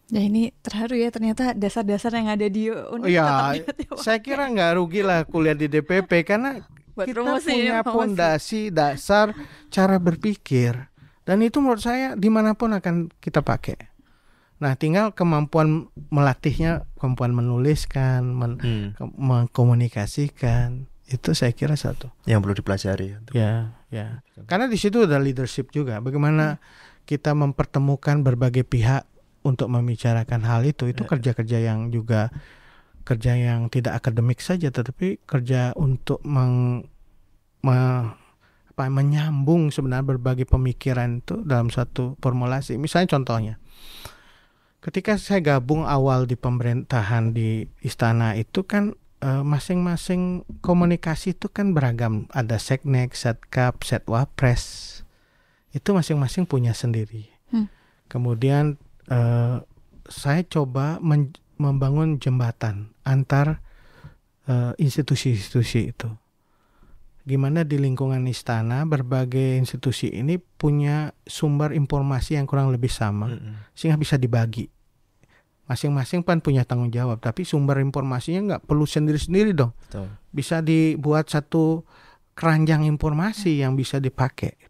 [SPEAKER 3] Ya ini terharu ya, ternyata dasar-dasar yang ada di UNIF.
[SPEAKER 1] Saya kira nggak rugi lah kuliah di DPP karena kita punya fondasi dasar cara berpikir, dan itu menurut saya dimanapun akan kita pakai. Nah, tinggal kemampuan melatihnya, kemampuan menuliskan, mengkomunikasikan. Itu saya kira satu
[SPEAKER 2] yang perlu dipelajari.
[SPEAKER 1] Ya. Karena di situ ada leadership juga. Bagaimana kita mempertemukan berbagai pihak untuk membicarakan hal itu. Itu kerja-kerja yang juga kerja yang tidak akademik saja, tetapi kerja untuk menyambung sebenarnya berbagai pemikiran itu dalam satu formulasi. Misalnya contohnya, ketika saya gabung awal di pemerintahan di istana itu kan masing-masing komunikasi itu kan beragam. Ada seknek, setkap, setwapres. Itu masing-masing punya sendiri. Kemudian saya coba membangun jembatan antar institusi-institusi itu. Gimana di lingkungan istana berbagai institusi ini punya sumber informasi yang kurang lebih sama, sehingga bisa dibagi. Masing-masing kan punya tanggung jawab, tapi sumber informasinya nggak perlu sendiri-sendiri dong.
[SPEAKER 2] Betul.
[SPEAKER 1] Bisa dibuat satu keranjang informasi yang bisa dipakai.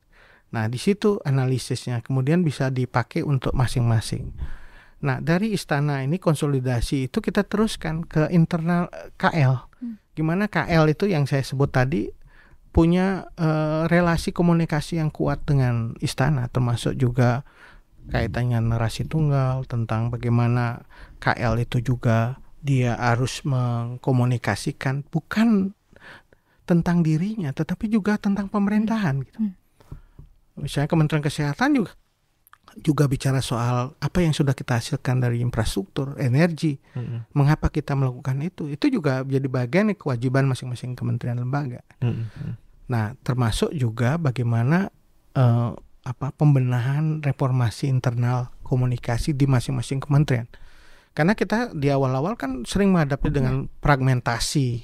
[SPEAKER 1] Nah, di situ analisisnya kemudian bisa dipakai untuk masing-masing. Nah, dari istana ini konsolidasi itu kita teruskan ke internal KL. Gimana KL itu yang saya sebut tadi punya relasi komunikasi yang kuat dengan istana, termasuk juga kaitannya narasi tunggal tentang bagaimana KL itu juga dia harus mengkomunikasikan bukan tentang dirinya, tetapi juga tentang pemerintahan gitu. Misalnya Kementerian Kesehatan juga bicara soal apa yang sudah kita hasilkan dari infrastruktur, energi, mengapa kita melakukan itu juga jadi bagian kewajiban masing-masing kementerian lembaga. Nah, termasuk juga bagaimana pembenahan reformasi internal komunikasi di masing-masing kementerian. Karena kita di awal-awal kan sering menghadapi dengan fragmentasi,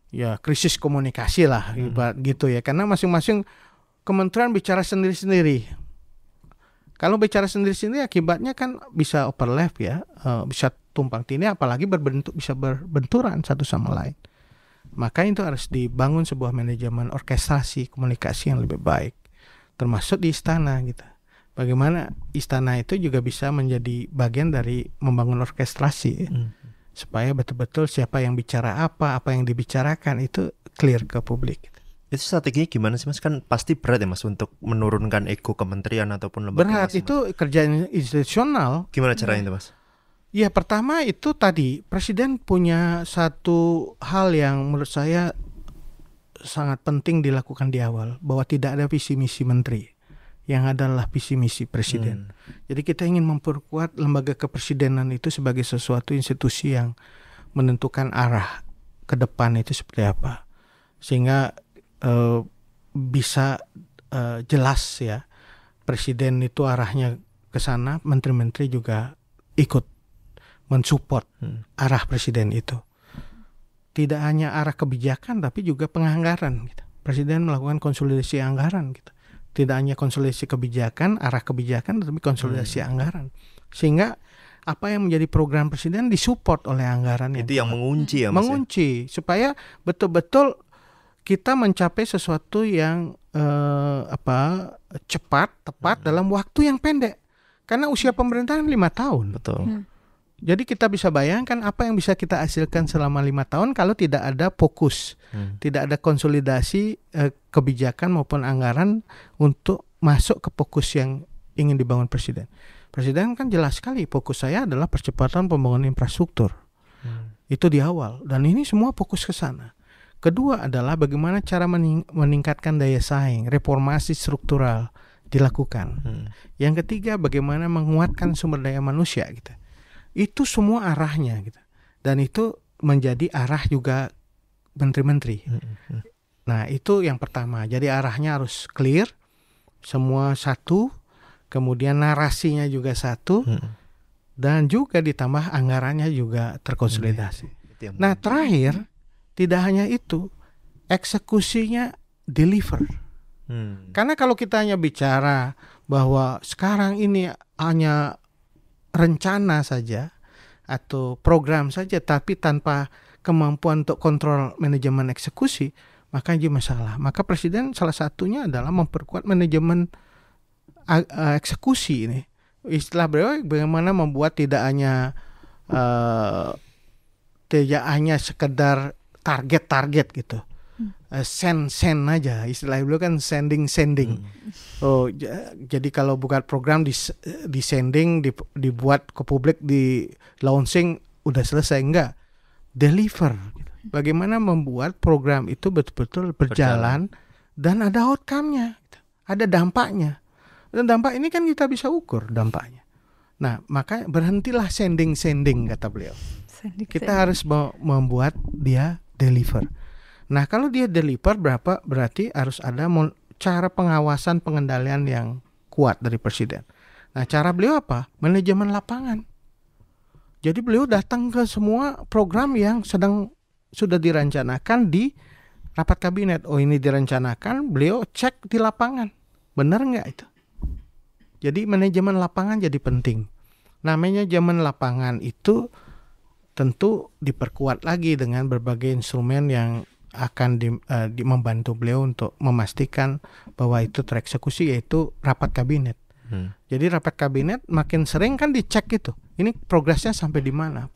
[SPEAKER 1] ya krisis komunikasi lah, gitu ya. Karena masing-masing kementerian bicara sendiri-sendiri. Kalau bicara sendiri-sendiri akibatnya kan bisa overlap ya, bisa tumpang tindih, apalagi bisa berbenturan satu sama lain. Maka itu harus dibangun sebuah manajemen orkestrasi komunikasi yang lebih baik, termasuk di istana gitu. Bagaimana istana itu juga bisa menjadi bagian dari membangun orkestrasi supaya betul-betul siapa yang bicara apa yang dibicarakan itu clear ke publik.
[SPEAKER 2] Itu strateginya gimana sih Mas? Kan pasti berat ya Mas untuk menurunkan ego kementerian ataupun lembaga.
[SPEAKER 1] Berat itu kerjaan institusional.
[SPEAKER 2] Gimana caranya itu Mas?
[SPEAKER 1] Ya pertama itu tadi Presiden punya satu hal yang menurut saya sangat penting dilakukan di awal, bahwa tidak ada visi misi menteri, yang adalah visi misi presiden. Jadi kita ingin memperkuat lembaga kepresidenan itu sebagai sesuatu institusi yang menentukan arah ke depan itu seperti apa, sehingga bisa jelas ya presiden itu arahnya ke sana, menteri-menteri juga ikut mensupport arah presiden itu. Tidak hanya arah kebijakan tapi juga penganggaran gitu. Presiden melakukan konsolidasi anggaran gitu. Tidak hanya konsolidasi kebijakan, arah kebijakan, tapi konsolidasi anggaran. Sehingga apa yang menjadi program presiden disupport oleh anggaran.
[SPEAKER 2] Itu yang mengunci ya Mas?
[SPEAKER 1] Mengunci, supaya betul-betul kita mencapai sesuatu yang cepat, tepat dalam waktu yang pendek. Karena usia pemerintahan 5 tahun.
[SPEAKER 2] Betul.
[SPEAKER 1] Jadi kita bisa bayangkan apa yang bisa kita hasilkan selama 5 tahun kalau tidak ada fokus, tidak ada konsolidasi kebijakan maupun anggaran untuk masuk ke fokus yang ingin dibangun presiden. Presiden kan jelas sekali fokus saya adalah percepatan pembangunan infrastruktur. Itu di awal, dan ini semua fokus ke sana. Kedua adalah bagaimana cara meningkatkan daya saing, reformasi struktural dilakukan. Yang ketiga bagaimana menguatkan sumber daya manusia gitu. Itu semua arahnya gitu. Dan itu menjadi arah juga menteri-menteri. Nah, itu yang pertama. Jadi arahnya harus clear, semua satu, kemudian narasinya juga satu, dan juga ditambah anggarannya juga terkonsolidasi. Nah, terakhir tidak hanya itu, eksekusinya deliver. Karena kalau kita hanya bicara bahwa sekarang ini hanya rencana saja atau program saja tapi tanpa kemampuan untuk kontrol manajemen eksekusi, maka jadi masalah. Maka presiden salah satunya adalah memperkuat manajemen eksekusi ini. Istilah beliau bagaimana membuat tidak hanya sekedar target gitu. Send aja, istilah beliau kan sending. Oh, jadi kalau bukan program di sending, dibuat ke publik, di launching udah selesai, enggak, deliver. Bagaimana membuat program itu betul-betul berjalan dan ada outcome-nya, ada dampaknya. Dan dampak ini kan kita bisa ukur dampaknya. Nah, maka berhentilah sending kata beliau. Kita harus membuat dia deliver. Nah, kalau dia deliver berarti harus ada cara pengawasan pengendalian yang kuat dari presiden. Nah, cara beliau apa? Manajemen lapangan. Jadi beliau datang ke semua program yang sudah direncanakan di rapat kabinet. Oh, ini direncanakan, beliau cek di lapangan. Benar nggak itu? Jadi manajemen lapangan jadi penting. Namanya manajemen lapangan itu tentu diperkuat lagi dengan berbagai instrumen yang akan membantu beliau untuk memastikan bahwa itu tereksekusi, yaitu rapat kabinet. Jadi rapat kabinet makin sering kan dicek itu. Ini progresnya sampai di mana?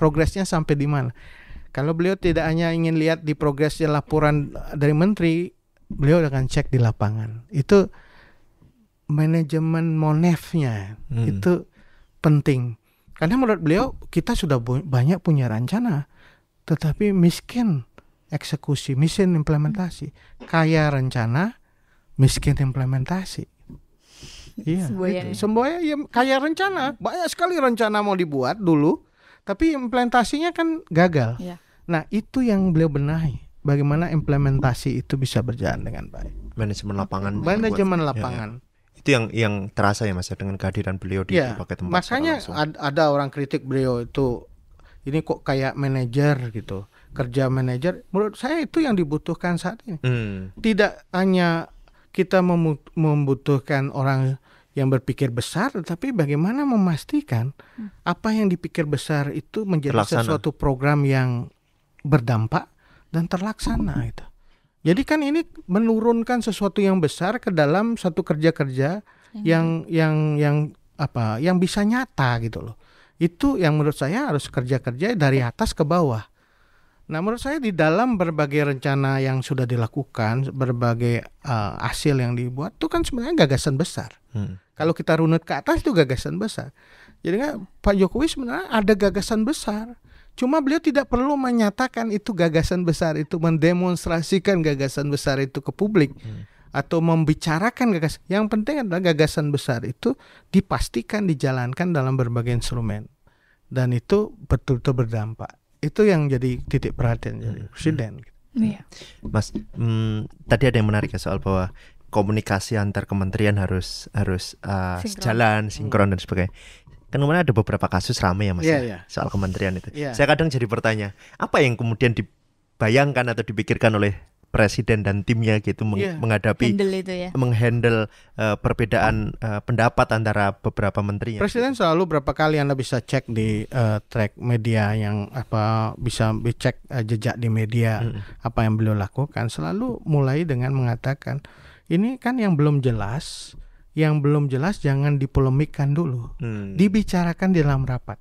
[SPEAKER 1] Kalau beliau tidak hanya ingin lihat di progresnya laporan dari menteri, beliau akan cek di lapangan. Itu manajemen monefnya itu penting. Karena menurut beliau kita sudah banyak punya rencana. tetapi miskin eksekusi, miskin implementasi. Kaya rencana, miskin implementasi. Iya, semboyan ya, kaya rencana, banyak sekali rencana mau dibuat dulu, tapi implementasinya kan gagal. Ya. Nah, itu yang beliau benahi. Bagaimana implementasi itu bisa berjalan dengan baik.
[SPEAKER 2] Manajemen lapangan.
[SPEAKER 1] Manajemen lapangan.
[SPEAKER 2] Ya. Itu yang terasa ya Mas dengan kehadiran beliau di berbagai tempat.
[SPEAKER 1] Makanya ada orang kritik beliau itu, ini kok kayak manajer gitu, kerja manajer. Menurut saya itu yang dibutuhkan saat ini. Tidak hanya kita membutuhkan orang yang berpikir besar, tapi bagaimana memastikan apa yang dipikir besar itu menjadi sesuatu program yang berdampak dan terlaksana itu. Jadi kan ini menurunkan sesuatu yang besar ke dalam satu kerja-kerja yang bisa nyata gitu loh. Itu yang menurut saya harus kerja-kerja dari atas ke bawah. Nah, menurut saya di dalam berbagai rencana yang sudah dilakukan, berbagai hasil yang dibuat itu kan sebenarnya gagasan besar. Kalau kita runut ke atas itu gagasan besar. Jadi kan Pak Jokowi sebenarnya ada gagasan besar. Cuma beliau tidak perlu menyatakan itu gagasan besar itu, mendemonstrasikan gagasan besar itu ke publik atau membicarakan gagasan. Yang penting adalah gagasan besar itu dipastikan dijalankan dalam berbagai instrumen dan itu betul-betul berdampak. Itu yang jadi titik perhatian dari Presiden.
[SPEAKER 2] Mas, tadi ada yang menarik ya soal bahwa komunikasi antar kementerian harus jalan, sinkron dan sebagainya. Kan kemarin ada beberapa kasus ramai ya Mas soal kementerian itu. Saya kadang jadi bertanya, apa yang kemudian dibayangkan atau dipikirkan oleh Presiden dan timnya gitu menghadapi menghandle perbedaan pendapat antara beberapa menterinya.
[SPEAKER 1] Presiden selalu berapa kali Anda bisa cek di track media yang bisa dicek jejak di media apa yang beliau lakukan, selalu mulai dengan mengatakan ini kan yang belum jelas jangan dipolemikkan dulu. Dibicarakan di dalam rapat.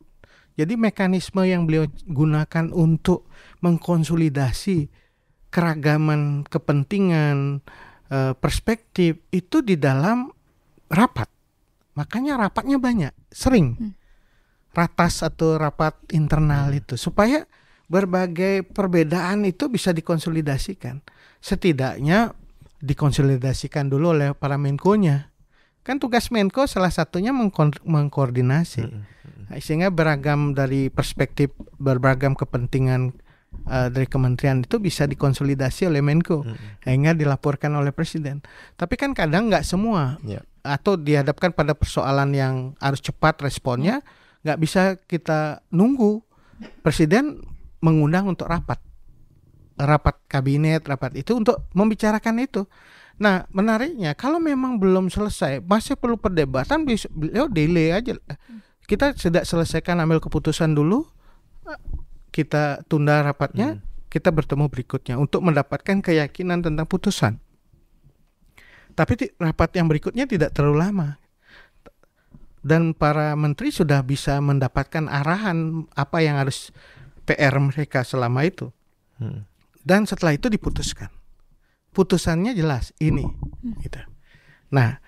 [SPEAKER 1] Jadi mekanisme yang beliau gunakan untuk mengkonsolidasi keragaman kepentingan, perspektif itu di dalam rapat. Makanya rapatnya banyak, sering ratas atau rapat internal itu supaya berbagai perbedaan itu bisa dikonsolidasikan. Setidaknya dikonsolidasikan dulu oleh para Menko-nya. Kan tugas Menko salah satunya mengkoordinasi. Sehingga beragam dari perspektif, beragam kepentingan dari kementerian itu bisa dikonsolidasi oleh Menko hingga dilaporkan oleh Presiden. Tapi kan kadang nggak semua atau dihadapkan pada persoalan yang harus cepat responnya, nggak bisa kita nunggu. Presiden mengundang untuk rapat kabinet, rapat itu untuk membicarakan itu. Nah, menariknya kalau memang belum selesai, masih perlu perdebatan, beliau delay aja. Kita sudah selesaikan, ambil keputusan dulu, kita tunda rapatnya, kita bertemu berikutnya untuk mendapatkan keyakinan tentang putusan. Tapi rapat yang berikutnya tidak terlalu lama. Dan para menteri sudah bisa mendapatkan arahan apa yang harus PR mereka selama itu. Dan setelah itu diputuskan. Putusannya jelas ini. Gitu. Nah,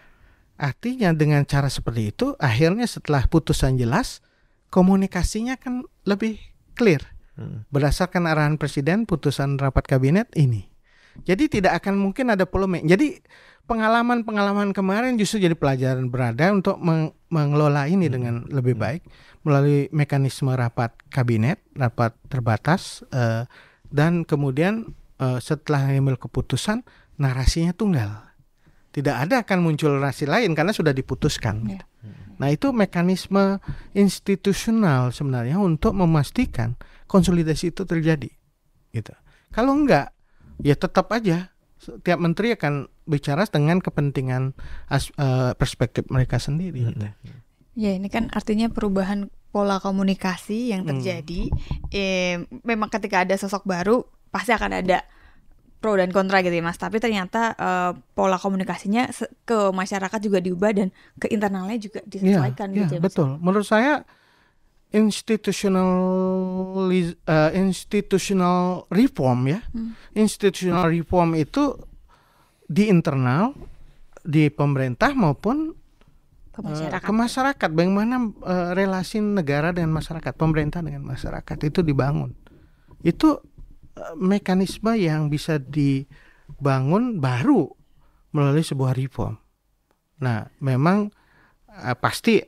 [SPEAKER 1] artinya dengan cara seperti itu, akhirnya setelah putusan jelas, komunikasinya kan lebih clear. Berdasarkan arahan Presiden, putusan rapat kabinet ini. Jadi tidak akan mungkin ada polemik. Jadi pengalaman kemarin justru jadi pelajaran berharga untuk mengelola ini dengan lebih baik melalui mekanisme rapat kabinet, rapat terbatas, dan kemudian setelah mengambil keputusan, narasinya tunggal. Tidak ada akan muncul narasi lain karena sudah diputuskan. Gitu. Nah, itu mekanisme institusional sebenarnya untuk memastikan konsolidasi itu terjadi. Gitu. Kalau enggak, ya tetap aja setiap menteri akan bicara dengan kepentingan perspektif mereka sendiri. Gitu.
[SPEAKER 3] Ya, ini kan artinya perubahan pola komunikasi yang terjadi. Memang ketika ada sosok baru pasti akan ada pro dan kontra gitu ya Mas. Tapi ternyata pola komunikasinya ke masyarakat juga diubah dan ke internalnya juga disesuaikan gitu ya Mas.
[SPEAKER 1] Betul. Menurut saya institutional reform ya. Institutional reform itu di internal, di pemerintah maupun ke masyarakat. Bagaimana relasi negara dengan masyarakat, pemerintah dengan masyarakat itu dibangun. itu mekanisme yang bisa dibangun baru melalui sebuah reform. Nah, memang pasti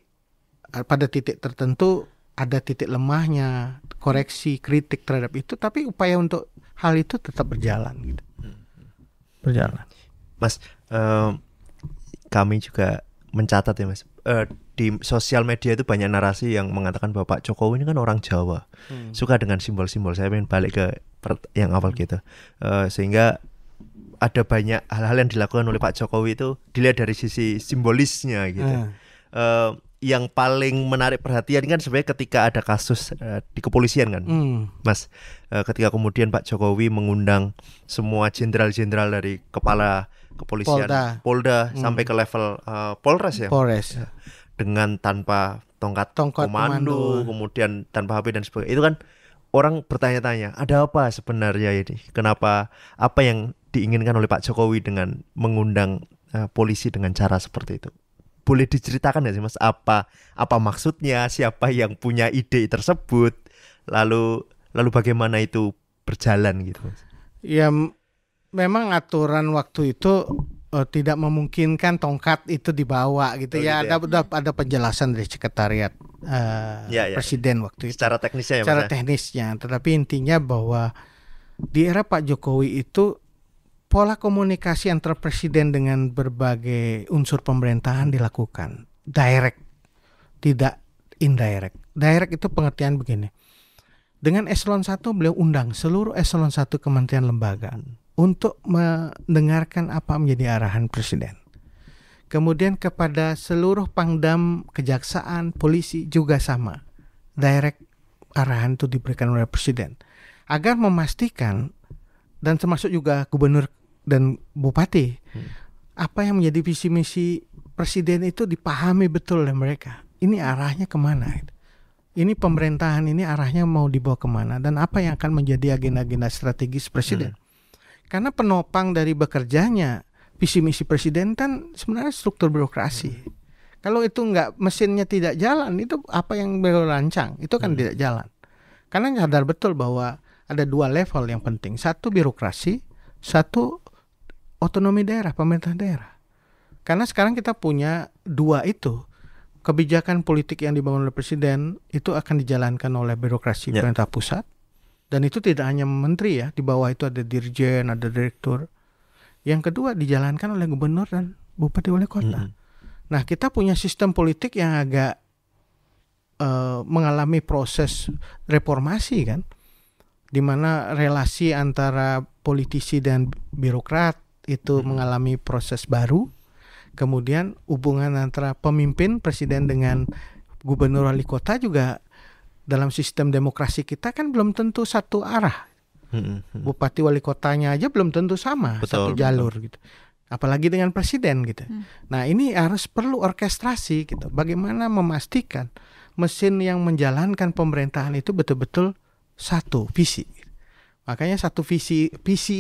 [SPEAKER 1] pada titik tertentu ada titik lemahnya, koreksi, kritik terhadap itu, tapi upaya untuk hal itu tetap berjalan gitu. Berjalan.
[SPEAKER 2] Mas, kami juga mencatat ya Mas, di sosial media itu banyak narasi yang mengatakan bahwa Pak Jokowi ini kan orang Jawa, suka dengan simbol-simbol. Saya ingin balik ke yang awal gitu, sehingga ada banyak hal-hal yang dilakukan oleh Pak Jokowi itu dilihat dari sisi simbolisnya gitu. Yang paling menarik perhatian kan sebenarnya ketika ada kasus di kepolisian kan, Mas, ketika kemudian Pak Jokowi mengundang semua jenderal-jenderal dari kepala kepolisian, Polda sampai ke level Polres ya, dengan tanpa tongkat komando, kemudian tanpa HP dan sebagainya. Itu kan orang bertanya-tanya, ada apa sebenarnya ini? Kenapa, apa yang diinginkan oleh Pak Jokowi dengan mengundang polisi dengan cara seperti itu? Boleh diceritakan nggak sih Mas, apa maksudnya, siapa yang punya ide tersebut, lalu bagaimana itu berjalan gitu Mas?
[SPEAKER 1] Ya memang aturan waktu itu tidak memungkinkan tongkat itu dibawa gitu ya. Ada penjelasan dari sekretariat presiden waktu itu.
[SPEAKER 2] Secara teknisnya ya Mas.
[SPEAKER 1] Secara teknisnya, tetapi intinya bahwa di era Pak Jokowi itu pola komunikasi antar presiden dengan berbagai unsur pemerintahan dilakukan direct, tidak indirect. Direct itu pengertian begini. Dengan eselon 1 beliau undang seluruh eselon 1 kementerian lembaga untuk mendengarkan apa menjadi arahan presiden. Kemudian kepada seluruh pangdam, kejaksaan, polisi juga sama. Direct arahan itu diberikan oleh presiden. Agar memastikan, dan termasuk juga gubernur dan bupati, apa yang menjadi visi misi presiden itu dipahami betul oleh mereka. Ini arahnya kemana? Ini pemerintahan ini arahnya mau dibawa kemana? Dan apa yang akan menjadi agenda-agenda strategis presiden? Karena penopang dari bekerjanya visi misi presiden kan sebenarnya struktur birokrasi. Kalau itu mesinnya tidak jalan, itu apa yang beliau rancang itu kan tidak jalan. Karena sadar betul bahwa ada dua level yang penting. Satu birokrasi, satu otonomi daerah, pemerintah daerah. Karena sekarang kita punya dua itu. Kebijakan politik yang dibangun oleh presiden itu akan dijalankan oleh birokrasi pemerintah pusat. Dan itu tidak hanya menteri ya, di bawah itu ada dirjen, ada direktur. Yang kedua dijalankan oleh gubernur dan bupati wali kota. Nah, kita punya sistem politik yang agak mengalami proses reformasi kan, di mana relasi antara politisi dan birokrat itu mengalami proses baru. Kemudian hubungan antara pemimpin presiden dengan gubernur wali kota juga dalam sistem demokrasi kita kan belum tentu satu arah. Bupati wali kotanya aja belum tentu sama, satu jalur gitu. Apalagi dengan presiden gitu. Nah, ini harus perlu orkestrasi gitu. Bagaimana memastikan mesin yang menjalankan pemerintahan itu betul-betul satu visi. Makanya satu visi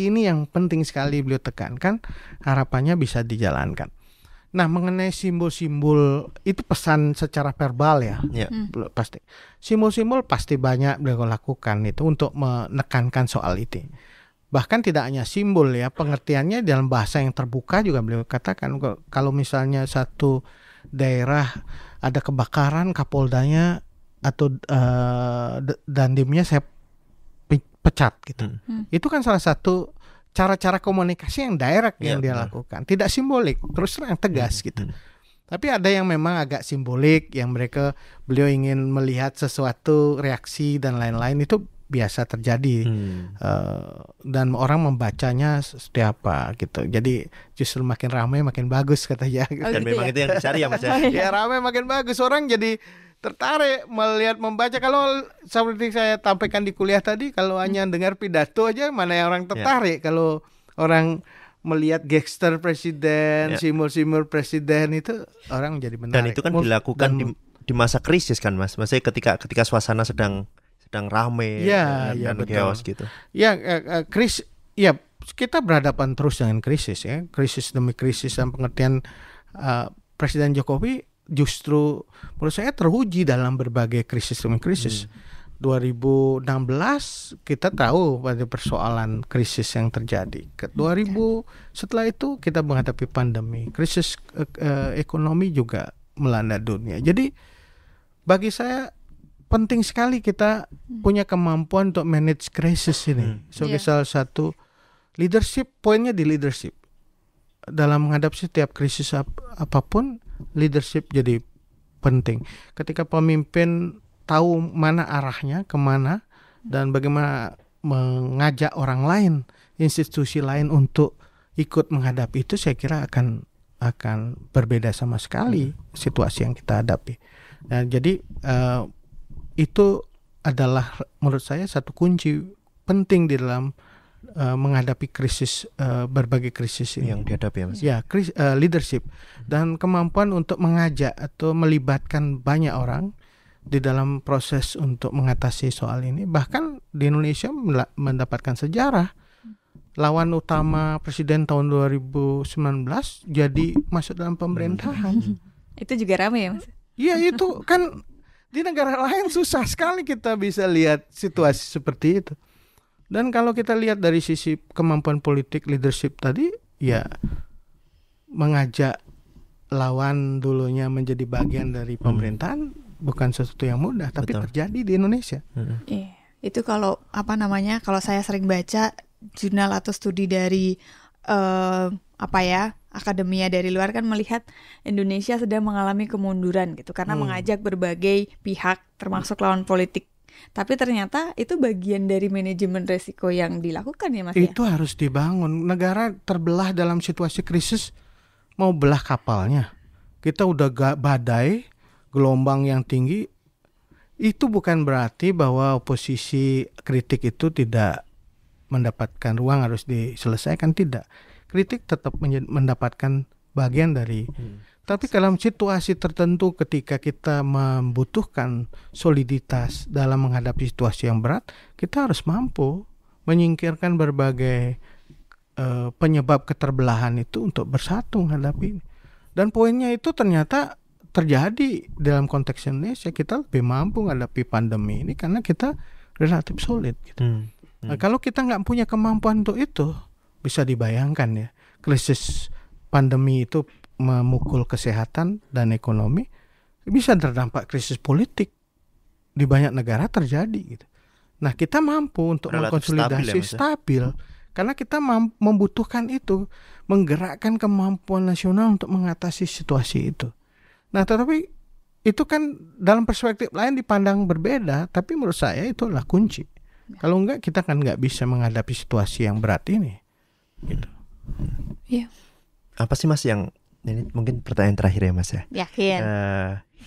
[SPEAKER 1] ini yang penting sekali beliau tekankan, harapannya bisa dijalankan. Nah, mengenai simbol-simbol itu pesan secara verbal ya, pasti. Simbol-simbol pasti banyak beliau lakukan itu untuk menekankan soal itu. Bahkan tidak hanya simbol ya, pengertiannya dalam bahasa yang terbuka juga beliau katakan. Kalau misalnya satu daerah ada kebakaran, kapoldanya atau dandimnya saya pecat gitu. Itu kan salah satu cara-cara komunikasi yang direct yang dia lakukan, tidak simbolik, terus terang tegas gitu. Tapi ada yang memang agak simbolik, yang beliau ingin melihat sesuatu reaksi dan lain-lain, itu biasa terjadi. Dan orang membacanya seperti apa gitu. Jadi justru makin ramai makin bagus katanya.
[SPEAKER 2] Dan memang itu yang dicari ya Mas ya.
[SPEAKER 1] Ya ramai makin bagus, orang jadi tertarik melihat membaca. Kalau seperti saya sampaikan di kuliah tadi, kalau hanya dengar pidato aja mana yang orang tertarik. Kalau orang melihat gestur presiden, simbol-simbol presiden, itu orang menjadi menarik.
[SPEAKER 2] Dan itu kan dilakukan di masa krisis kan Mas. Maksudnya ketika suasana sedang ramai dan chaos gitu.
[SPEAKER 1] Ya, krisis. Ya, kita berhadapan terus dengan krisis ya. Krisis demi krisis, dan pengertian Presiden Jokowi justru menurut saya teruji dalam berbagai krisis demi krisis. 2016 kita tahu pada persoalan krisis yang terjadi. 2000 setelah itu kita menghadapi pandemi, krisis ekonomi juga melanda dunia. Jadi bagi saya penting sekali kita punya kemampuan untuk manage krisis ini sebagai salah satu leadership. Poinnya di leadership dalam menghadapi setiap krisis apapun, leadership jadi penting. Ketika pemimpin tahu mana arahnya, kemana, dan bagaimana mengajak orang lain, institusi lain untuk ikut menghadapi itu, saya kira akan berbeda sama sekali situasi yang kita hadapi. Nah, jadi itu adalah menurut saya satu kunci penting di dalam menghadapi krisis, berbagai krisis ini
[SPEAKER 2] yang dihadapi ya Mas.
[SPEAKER 1] Ya, leadership dan kemampuan untuk mengajak atau melibatkan banyak orang di dalam proses untuk mengatasi soal ini. Bahkan di Indonesia mendapatkan sejarah. Lawan utama presiden tahun 2019 jadi masuk dalam pemerintahan.
[SPEAKER 3] Itu juga ramai ya Mas?
[SPEAKER 1] Iya, itu kan di negara lain susah sekali kita bisa lihat situasi seperti itu. Dan kalau kita lihat dari sisi kemampuan politik leadership tadi, ya mengajak lawan dulunya menjadi bagian dari pemerintahan bukan sesuatu yang mudah, tapi terjadi di Indonesia.
[SPEAKER 3] Iya, itu kalau kalau saya sering baca jurnal atau studi dari akademia dari luar kan melihat Indonesia sedang mengalami kemunduran gitu karena mengajak berbagai pihak termasuk lawan politik. Tapi ternyata itu bagian dari manajemen resiko yang dilakukan ya Mas.
[SPEAKER 1] Itu harus dibangun. Negara terbelah dalam situasi krisis, mau belah kapalnya. Kita udah badai, gelombang yang tinggi, itu bukan berarti bahwa oposisi kritik itu tidak mendapatkan ruang harus diselesaikan, tidak. Kritik tetap mendapatkan bagian dari. Tapi dalam situasi tertentu ketika kita membutuhkan soliditas dalam menghadapi situasi yang berat, kita harus mampu menyingkirkan berbagai penyebab keterbelahan itu untuk bersatu menghadapi ini. Dan poinnya itu ternyata terjadi dalam konteks Indonesia. Kita lebih mampu menghadapi pandemi ini karena kita relatif solid gitu. Nah, kalau kita nggak punya kemampuan untuk itu, bisa dibayangkan ya, krisis pandemi itu memukul kesehatan dan ekonomi, bisa terdampak krisis politik di banyak negara terjadi gitu. Nah, kita mampu untuk mengkonsolidasi stabil karena kita membutuhkan itu, menggerakkan kemampuan nasional untuk mengatasi situasi itu. Nah, tetapi itu kan dalam perspektif lain dipandang berbeda, tapi menurut saya itu adalah kunci. Kalau enggak, kita kan nggak bisa menghadapi situasi yang berat ini. Gitu.
[SPEAKER 3] Iya.
[SPEAKER 2] Apa sih Mas yang ini mungkin pertanyaan terakhir ya Mas ya?
[SPEAKER 3] Yakin.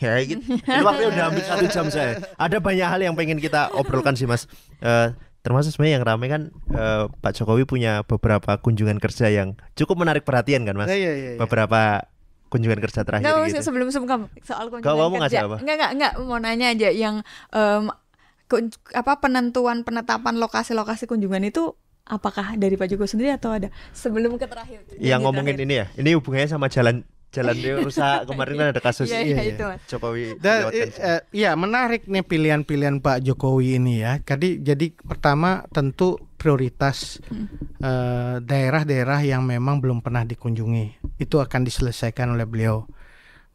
[SPEAKER 2] Ya gitu. Ini waktunya udah hampir 1 jam saya. Ada banyak hal yang pengen kita obrolkan sih Mas. Termasuk sebenarnya yang ramai kan Pak Jokowi punya beberapa kunjungan kerja yang cukup menarik perhatian kan Mas.
[SPEAKER 1] Iya.
[SPEAKER 2] Beberapa kunjungan kerja terakhir gitu.
[SPEAKER 3] Sebelum kamu soal kunjungan kerja. Enggak, mau nanya aja yang penetapan lokasi-lokasi kunjungan itu apakah dari Pak Jokowi sendiri atau ada sebelum ke terakhir?
[SPEAKER 2] Yang ngomongin terakhir. Ini ya, ini hubungannya sama jalan rusak kemarin kan ada kasus
[SPEAKER 3] itu,
[SPEAKER 2] Jokowi.
[SPEAKER 1] Iya, menarik nih pilihan-pilihan Pak Jokowi ini ya. Jadi pertama tentu prioritas daerah-daerah yang memang belum pernah dikunjungi itu akan diselesaikan oleh beliau.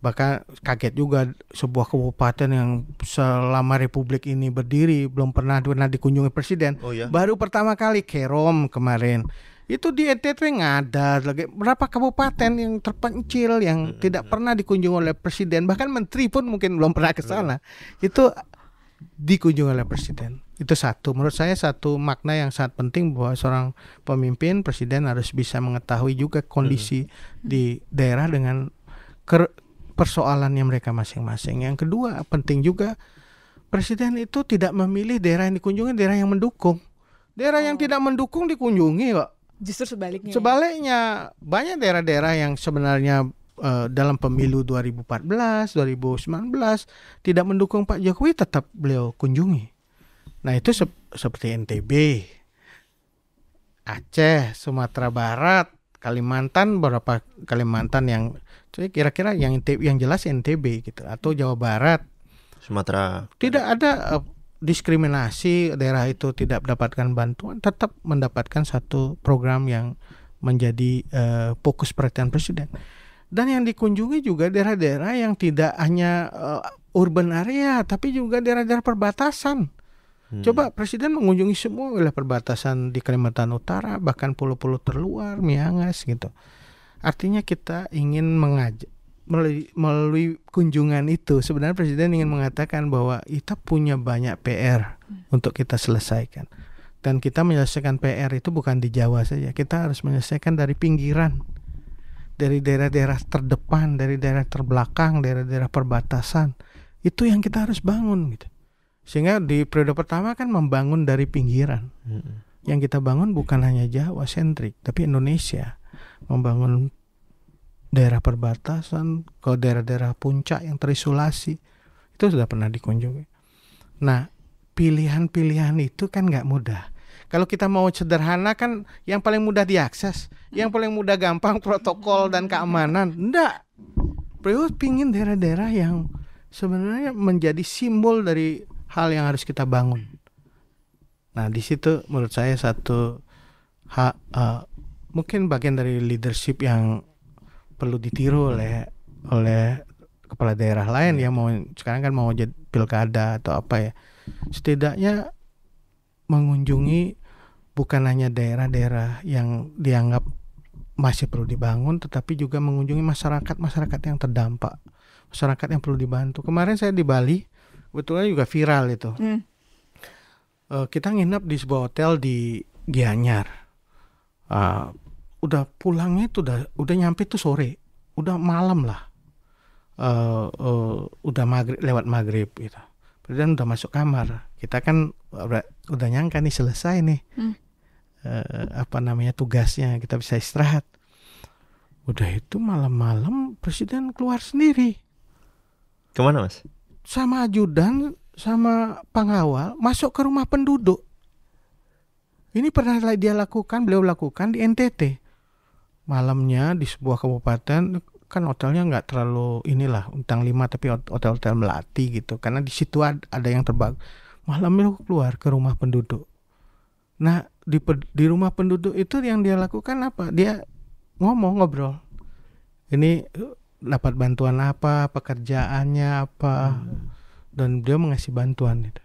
[SPEAKER 1] Bahkan kaget juga sebuah kabupaten yang selama Republik ini berdiri belum pernah dikunjungi presiden. Baru pertama kali Kerom kemarin. Itu di NTT ada lagi berapa kabupaten yang terpencil yang tidak pernah dikunjungi oleh presiden. Bahkan menteri pun mungkin belum pernah ke sana. Itu dikunjungi oleh presiden. Itu satu, menurut saya satu makna yang sangat penting bahwa seorang pemimpin, presiden harus bisa mengetahui juga kondisi di daerah dengan persoalannya mereka masing-masing. Yang kedua penting juga presiden itu tidak memilih daerah yang dikunjungi, daerah yang mendukung. Daerah yang tidak mendukung dikunjungi kok.
[SPEAKER 3] Justru sebaliknya.
[SPEAKER 1] Sebaliknya banyak daerah-daerah yang sebenarnya dalam pemilu 2014, 2019 tidak mendukung Pak Jokowi tetap beliau kunjungi. Nah itu seperti NTB, Aceh, Sumatera Barat, Kalimantan, beberapa Kalimantan yang kira-kira yang jelas NTB gitu, atau Jawa Barat,
[SPEAKER 2] Sumatera.
[SPEAKER 1] Tidak ada diskriminasi, daerah itu tidak mendapatkan bantuan, tetap mendapatkan satu program yang menjadi fokus perhatian presiden. Dan yang dikunjungi juga daerah-daerah yang tidak hanya urban area, tapi juga daerah-daerah perbatasan. Coba presiden mengunjungi semua wilayah perbatasan di Kalimantan Utara, bahkan pulau-pulau terluar, Miangas gitu. Artinya kita ingin mengajak melalui kunjungan itu, sebenarnya presiden ingin mengatakan bahwa kita punya banyak PR untuk kita selesaikan. Dan kita menyelesaikan PR itu bukan di Jawa saja, kita harus menyelesaikan dari pinggiran, dari daerah-daerah terdepan, dari daerah terbelakang, daerah-daerah perbatasan. Itu yang kita harus bangun gitu. Sehingga di periode pertama kan membangun dari pinggiran. Yang kita bangun bukan hanya Jawa sentrik, tapi Indonesia. Membangun daerah perbatasan ke daerah-daerah puncak yang terisolasi. Itu sudah pernah dikunjungi. Nah, pilihan-pilihan itu kan gak mudah. Kalau kita mau sederhana kan yang paling mudah diakses, yang paling mudah gampang protokol dan keamanan. Enggak. Beliau pingin daerah-daerah yang sebenarnya menjadi simbol dari hal yang harus kita bangun. Nah, di situ menurut saya satu mungkin bagian dari leadership yang perlu ditiru oleh kepala daerah lain yang mau sekarang kan mau jadi pilkada atau apa ya. Setidaknya mengunjungi bukan hanya daerah-daerah yang dianggap masih perlu dibangun, tetapi juga mengunjungi masyarakat yang terdampak, masyarakat yang perlu dibantu. Kemarin saya di Bali, betulnya juga viral itu. Kita nginep di sebuah hotel di Gianyar. Udah pulangnya itu udah nyampe tuh sore, udah malam lah. Udah lewat maghrib gitu. Presiden udah masuk kamar. Kita kan udah nyangka nih selesai nih. Tugasnya, kita bisa istirahat. Udah itu malam-malam presiden keluar sendiri.
[SPEAKER 2] Kemana Mas?
[SPEAKER 1] Sama ajudan, sama pengawal masuk ke rumah penduduk. Ini pernah beliau lakukan di NTT. Malamnya di sebuah kabupaten, kan hotelnya nggak terlalu bintang 5 tapi hotel-hotel melati gitu. Karena di situ ada yang terbang. Malamnya keluar ke rumah penduduk. Nah di rumah penduduk itu yang dia lakukan apa? Dia ngobrol. Ini dapat bantuan apa, pekerjaannya apa, dan dia mengasih bantuan itu.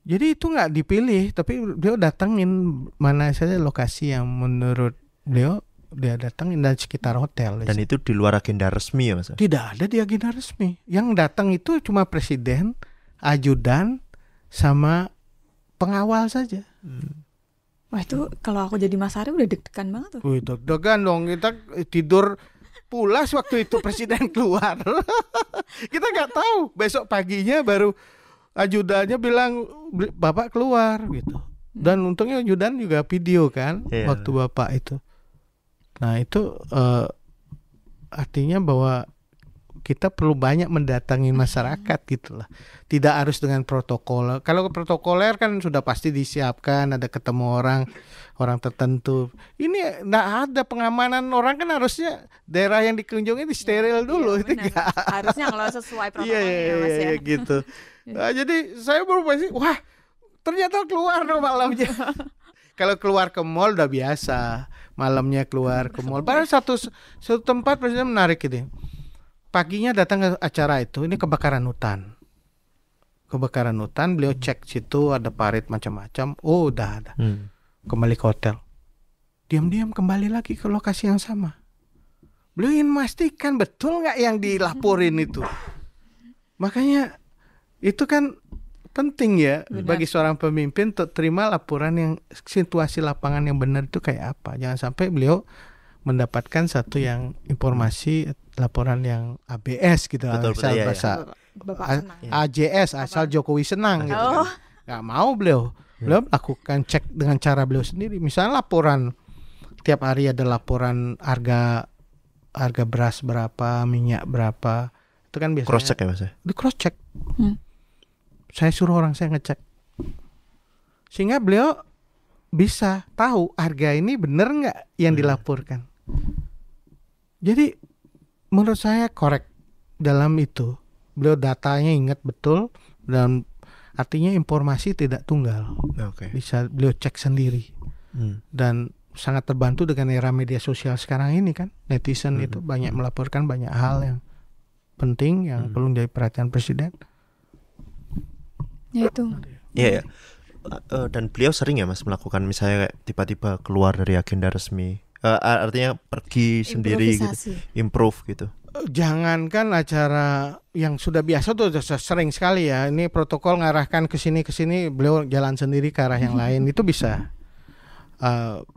[SPEAKER 1] Jadi itu nggak dipilih, tapi dia datangin mana saja lokasi yang menurut beliau dia datangin dari sekitar hotel.
[SPEAKER 2] Dan itu di luar agenda resmi ya Mas?
[SPEAKER 1] Tidak ada di agenda resmi. Yang datang itu cuma presiden, ajudan, sama pengawal saja.
[SPEAKER 3] Wah itu kalau aku jadi Mas Ari udah deg-degan banget tuh.
[SPEAKER 1] Wih, deg-degan dong, kita tidur pulas waktu itu presiden keluar. Kita nggak tahu, besok paginya baru ajudannya bilang Bapak keluar gitu. Dan untungnya ajudan juga video kan waktu Bapak itu. Nah itu artinya bahwa kita perlu banyak mendatangi masyarakat gitu lah. Tidak harus dengan protokol. Kalau protokoler kan sudah pasti disiapkan, ada ketemu orang tertentu. Ini enggak ada pengamanan, orang kan harusnya daerah yang dikunjungi disteril dulu.
[SPEAKER 3] Iya, itu enggak. Harusnya kalau sesuai protokolnya Mas ya.
[SPEAKER 1] Gitu. Nah, jadi saya baru pasti wah ternyata keluar dong malamnya. Kalau keluar ke mall udah biasa, malamnya keluar ke mall. Padahal satu tempat presiden menarik gitu. Paginya datang ke acara itu, ini kebakaran hutan. Beliau cek situ ada parit macam-macam. Oh udah ada. Kembali ke hotel. Diam-diam kembali lagi ke lokasi yang sama. Beliau ingin memastikan betul nggak yang dilaporin itu. Makanya itu kan penting ya. Benar. Bagi seorang pemimpin untuk terima laporan yang situasi lapangan yang benar itu kayak apa. Jangan sampai beliau mendapatkan satu yang informasi laporan yang ABS gitu, asal bahasa AJS asal Jokowi senang gitu kan. Nggak mau beliau lakukan cek dengan cara beliau sendiri. Misalnya laporan tiap hari ada laporan harga beras berapa, minyak berapa, itu kan biasanya
[SPEAKER 2] cross check ya Mas?
[SPEAKER 1] Di cross check. Saya suruh orang saya ngecek, sehingga beliau bisa tahu harga ini benar nggak yang dilaporkan. Jadi menurut saya korek dalam itu, beliau datanya ingat betul, dan Artinya informasi tidak tunggal, bisa beliau cek sendiri. Dan sangat terbantu dengan era media sosial sekarang ini kan, netizen itu banyak melaporkan banyak hal yang penting yang perlu jadi perhatian presiden.
[SPEAKER 3] Ya itu.
[SPEAKER 2] Iya. Dan beliau sering ya Mas melakukan misalnya kayak tiba-tiba keluar dari agenda resmi, artinya pergi sendiri gitu, improve gitu.
[SPEAKER 1] Jangankan acara yang sudah biasa tuh sering sekali ya. Ini protokol ngarahkan ke sini, beliau jalan sendiri ke arah yang lain itu bisa.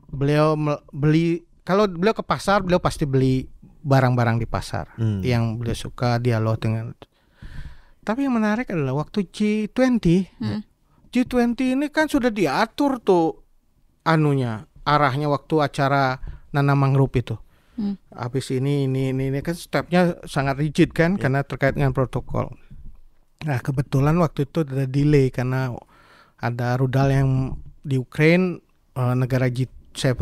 [SPEAKER 1] Beliau beli, kalau beliau ke pasar, beliau pasti beli barang-barang di pasar yang beliau suka, dialog dengan. Tapi yang menarik adalah waktu G20 ini kan sudah diatur tuh anunya, arahnya waktu acara nanam mangrove itu. Habis ini kan stepnya sangat rigid kan, karena terkait dengan protokol. Nah kebetulan waktu itu ada delay karena ada rudal yang di Ukraine, negara G7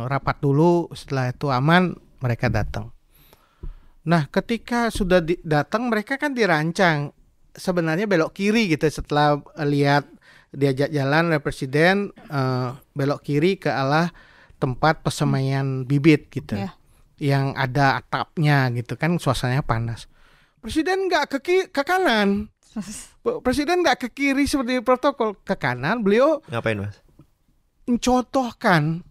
[SPEAKER 1] rapat dulu, setelah itu aman mereka datang. Nah ketika sudah datang mereka kan dirancang sebenarnya belok kiri gitu, setelah lihat diajak jalan oleh presiden, belok kiri ke arah tempat persemaian bibit gitu, yang ada atapnya gitu kan, suasananya panas. Presiden nggak ke kanan, presiden nggak ke kiri seperti protokol, ke kanan. Beliau
[SPEAKER 2] ngapain Mas?
[SPEAKER 1] Mencontohkan,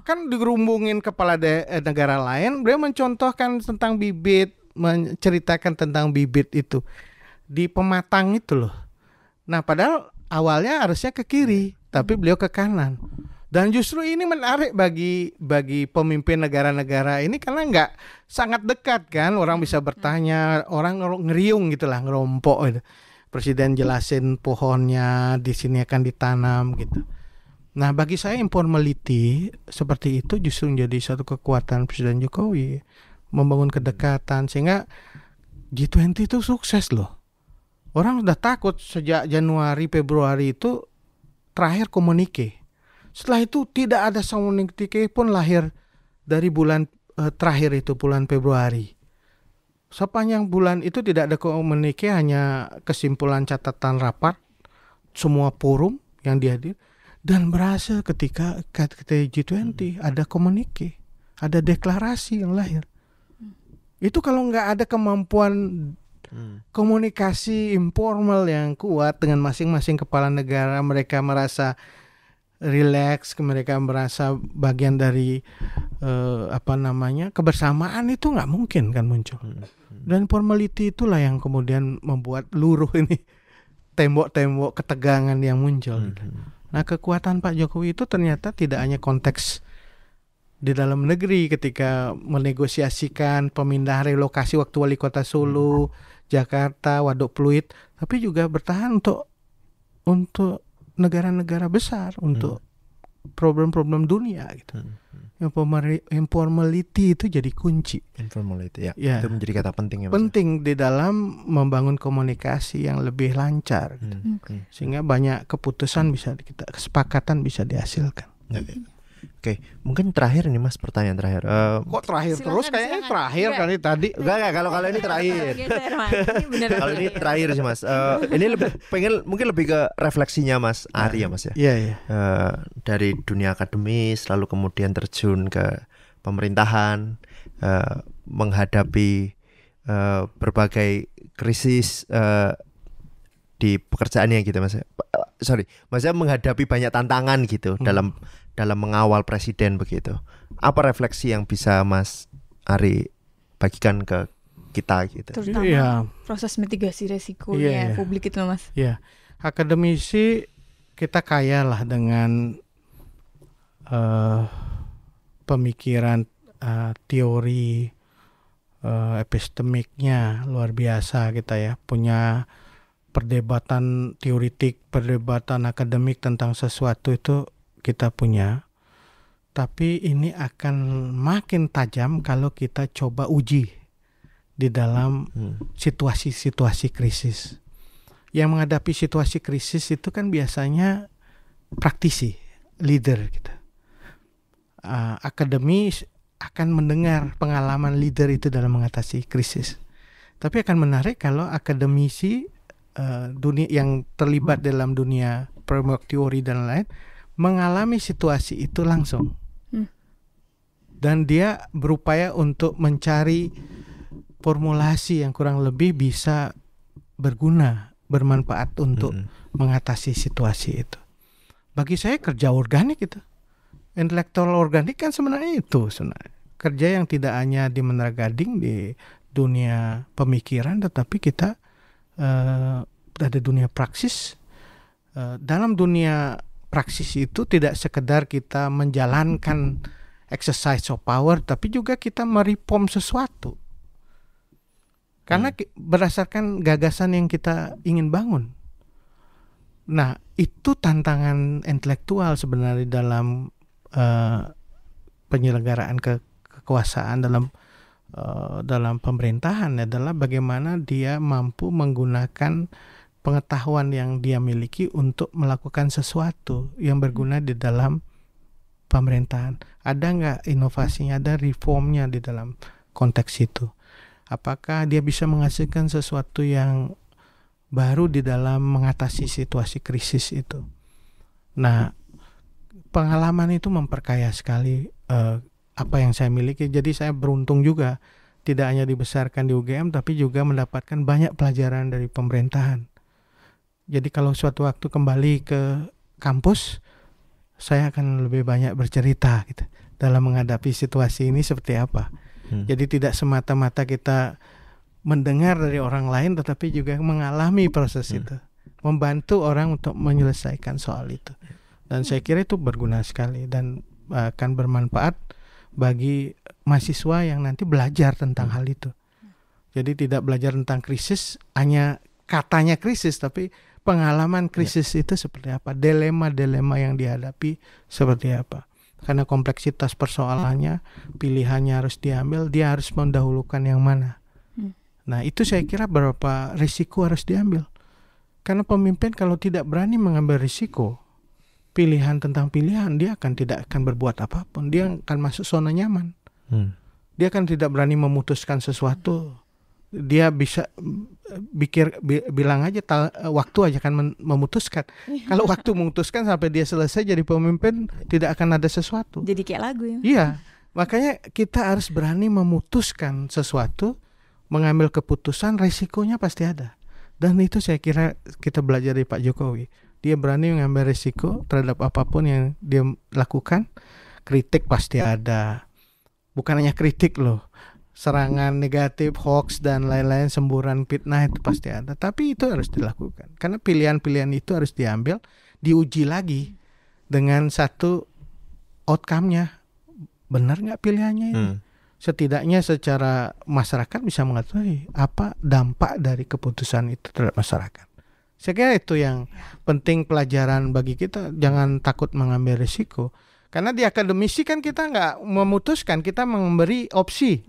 [SPEAKER 1] kan digerumbungin kepala negara lain, beliau mencontohkan tentang bibit, menceritakan tentang bibit itu di pematang itu loh. Nah padahal awalnya harusnya ke kiri, tapi beliau ke kanan. Dan justru ini menarik bagi pemimpin negara-negara ini karena nggak sangat dekat kan, orang bisa bertanya, orang ngeriung gitulah, ngerompok gitu. Presiden jelasin pohonnya di sini akan ditanam gitu. Nah bagi saya informality seperti itu justru menjadi satu kekuatan Presiden Jokowi, membangun kedekatan sehingga G20 itu sukses loh. Orang sudah takut sejak Januari Februari itu terakhir komunike. Setelah itu tidak ada komunike pun lahir dari bulan terakhir itu, bulan Februari. Sepanjang bulan itu tidak ada komunike, hanya kesimpulan catatan rapat semua forum yang dihadir. Dan berhasil ketika G20 ada komunike, ada deklarasi yang lahir. Itu kalau nggak ada kemampuan komunikasi informal yang kuat dengan masing-masing kepala negara, mereka merasa relax, mereka merasa bagian dari kebersamaan, itu nggak mungkin kan muncul. Dan formality itulah yang kemudian membuat luruh ini tembok-tembok ketegangan yang muncul. Nah kekuatan Pak Jokowi itu ternyata tidak hanya konteks di dalam negeri ketika menegosiasikan pemindahan relokasi waktu wali kota Solo, Jakarta, Waduk Pluit, tapi juga bertahan untuk negara-negara besar, untuk problem-problem dunia gitu. Informality itu jadi kunci.
[SPEAKER 2] Informality ya. Itu menjadi kata penting ya Mas.
[SPEAKER 1] Penting di dalam membangun komunikasi yang lebih lancar gitu. Sehingga banyak keputusan kesepakatan bisa dihasilkan.
[SPEAKER 2] Oke, mungkin terakhir nih Mas, pertanyaan terakhir.
[SPEAKER 1] Kok terakhir terus? Kayaknya terakhir kali tadi.
[SPEAKER 2] Enggak, kalau ini terakhir. Kalau ini terakhir sih Mas. Ini mungkin lebih ke refleksinya Mas Ari ya Mas ya.
[SPEAKER 1] Iya.
[SPEAKER 2] Dari dunia akademis lalu kemudian terjun ke pemerintahan, menghadapi berbagai krisis di pekerjaannya gitu Mas. Maksudnya menghadapi banyak tantangan gitu dalam mengawal presiden begitu. Apa refleksi yang bisa Mas Ari bagikan ke kita gitu?
[SPEAKER 3] Terutama proses mitigasi resikonya publik itu Mas.
[SPEAKER 1] Iya. Akademisi kita kaya lah dengan pemikiran teori epistemiknya luar biasa kita ya, punya perdebatan teoritik, perdebatan akademik tentang sesuatu itu kita punya. Tapi ini akan makin tajam kalau kita coba uji di dalam situasi-situasi krisis. Yang menghadapi situasi krisis itu kan biasanya praktisi, leader gitu. Akademi akan mendengar pengalaman leader itu dalam mengatasi krisis. Tapi akan menarik kalau akademisi dunia yang terlibat dalam dunia framework teori dan lain mengalami situasi itu langsung. Dan dia berupaya untuk mencari formulasi yang kurang lebih bisa berguna, bermanfaat untuk mengatasi situasi itu. Bagi saya kerja organik itu. Intelektual organik kan sebenarnya itu sebenarnya. Kerja yang tidak hanya di Menara Gading di dunia pemikiran, tetapi kita ada dunia praksis. Dalam dunia praksis itu tidak sekedar kita menjalankan exercise of power, tapi juga kita mereform sesuatu. Karena berdasarkan gagasan yang kita ingin bangun. Nah, itu tantangan intelektual sebenarnya dalam penyelenggaraan kekuasaan dalam pemerintahan adalah bagaimana dia mampu menggunakan pengetahuan yang dia miliki untuk melakukan sesuatu yang berguna di dalam pemerintahan. Ada nggak inovasinya, ada reformnya di dalam konteks itu? Apakah dia bisa menghasilkan sesuatu yang baru di dalam mengatasi situasi krisis itu? Nah, pengalaman itu memperkaya sekali apa yang saya miliki. Jadi saya beruntung juga tidak hanya dibesarkan di UGM, tapi juga mendapatkan banyak pelajaran dari pemerintahan. Jadi kalau suatu waktu kembali ke kampus, saya akan lebih banyak bercerita gitu dalam menghadapi situasi ini seperti apa. Jadi tidak semata-mata kita mendengar dari orang lain, tetapi juga mengalami proses itu, membantu orang untuk menyelesaikan soal itu. Dan saya kira itu berguna sekali dan akan bermanfaat bagi mahasiswa yang nanti belajar tentang hal itu. Jadi tidak belajar tentang krisis hanya katanya krisis, tapi pengalaman krisis itu seperti apa, dilema-dilema yang dihadapi seperti apa. Karena kompleksitas persoalannya, pilihannya harus diambil, dia harus mendahulukan yang mana. Nah, itu saya kira berapa risiko harus diambil. Karena pemimpin kalau tidak berani mengambil risiko, pilihan tentang pilihan, dia tidak akan berbuat apapun. Dia akan masuk zona nyaman. Dia kan tidak berani memutuskan sesuatu. Dia bisa bilang aja waktu aja kan memutuskan. Kalau waktu memutuskan sampai dia selesai jadi pemimpin, tidak akan ada sesuatu.
[SPEAKER 3] Jadi kayak lagu ya.
[SPEAKER 1] Iya, makanya kita harus berani memutuskan sesuatu, mengambil keputusan, risikonya pasti ada. Dan itu saya kira kita belajar dari Pak Jokowi. Dia berani mengambil risiko terhadap apapun yang dia lakukan. Kritik pasti ada. Bukan hanya kritik loh, serangan negatif, hoax dan lain-lain, semburan fitnah itu pasti ada. Tapi itu harus dilakukan. Karena pilihan-pilihan itu harus diambil, diuji lagi dengan satu outcome-nya. Benar nggak pilihannya ini? Setidaknya secara masyarakat bisa mengetahui apa dampak dari keputusan itu terhadap masyarakat. Saya kira itu yang penting pelajaran bagi kita. Jangan takut mengambil risiko. Karena di akademisi kan kita nggak memutuskan, kita memberi opsi,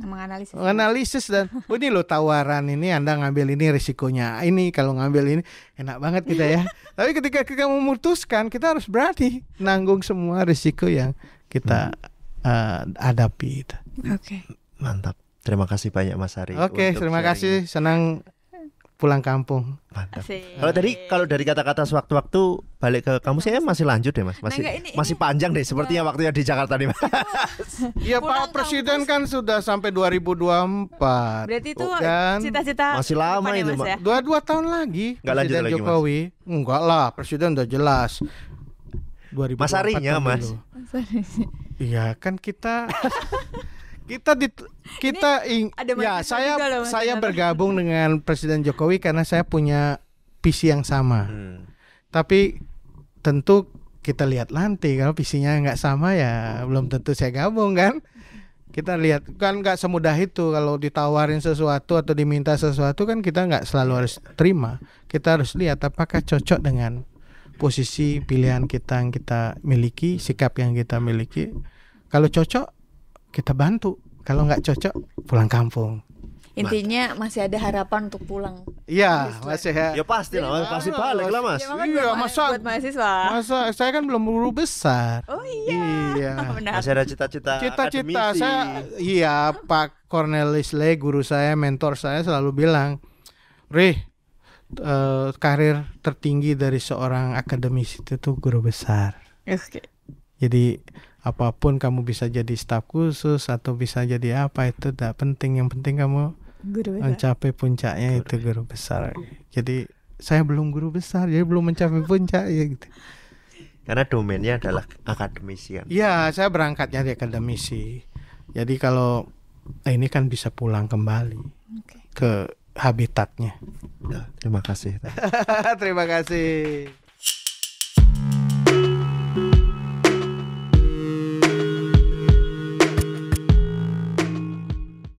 [SPEAKER 1] menganalisis dan ini loh tawaran ini, Anda ngambil ini risikonya, ini kalau ngambil ini enak banget kita ya. Tapi ketika kita memutuskan, kita harus berani nanggung semua risiko yang kita hadapi.
[SPEAKER 2] Oke. Mantap. Terima kasih banyak Mas Ari.
[SPEAKER 1] Oke, terima kasih. Senang pulang kampung.
[SPEAKER 2] Mantap. Kalau dari kata-kata sewaktu-waktu balik ke kamu, saya masih lanjut deh Mas. Masih panjang deh sepertinya waktunya di Jakarta nih Mas.
[SPEAKER 1] Iya Pak Presiden kan sudah sampai 2024.
[SPEAKER 3] Berarti itu kan cita-cita
[SPEAKER 2] masih lama itu
[SPEAKER 3] Mas ya?
[SPEAKER 1] 2 tahun lagi.
[SPEAKER 2] Enggak lanjut lagi
[SPEAKER 1] Jokowi.
[SPEAKER 2] Mas.
[SPEAKER 1] Enggak lah, Presiden udah jelas. 2024
[SPEAKER 2] Mas Arinya Mas.
[SPEAKER 1] Iya kan kita saya bergabung dengan Presiden Jokowi karena saya punya visi yang sama. Tapi tentu kita lihat nanti kalau visinya nggak sama ya belum tentu saya gabung kan. Kita lihat kan nggak semudah itu kalau ditawarin sesuatu atau diminta sesuatu kan kita nggak selalu harus terima. Kita harus lihat apakah cocok dengan posisi pilihan kita yang kita miliki, sikap yang kita miliki. Kalau cocok kita bantu, kalau nggak cocok pulang kampung.
[SPEAKER 3] Intinya masih ada harapan untuk pulang.
[SPEAKER 1] Iya, masih ya.
[SPEAKER 2] Ya pasti lah, pasti balik lah Mas.
[SPEAKER 1] Iya,
[SPEAKER 3] buat mahasiswa.
[SPEAKER 1] Masa saya kan belum guru besar.
[SPEAKER 3] Oh iya.
[SPEAKER 2] Masih ada cita-cita.
[SPEAKER 1] Cita-cita saya, iya Pak Cornelis Le, guru saya, mentor saya selalu bilang, Rih, karir tertinggi dari seorang akademisi itu guru besar.
[SPEAKER 3] Okay.
[SPEAKER 1] Jadi apapun kamu bisa jadi staf khusus atau bisa jadi apa itu tidak penting. Yang penting kamu mencapai puncaknya itu guru besar. Jadi saya belum guru besar, jadi belum mencapai puncak ya gitu.
[SPEAKER 2] Karena domainnya adalah akademisi kan.
[SPEAKER 1] Iya, saya berangkatnya di akademisi. Jadi kalau ini kan bisa pulang kembali ke habitatnya.
[SPEAKER 2] Terima kasih.
[SPEAKER 1] Terima kasih.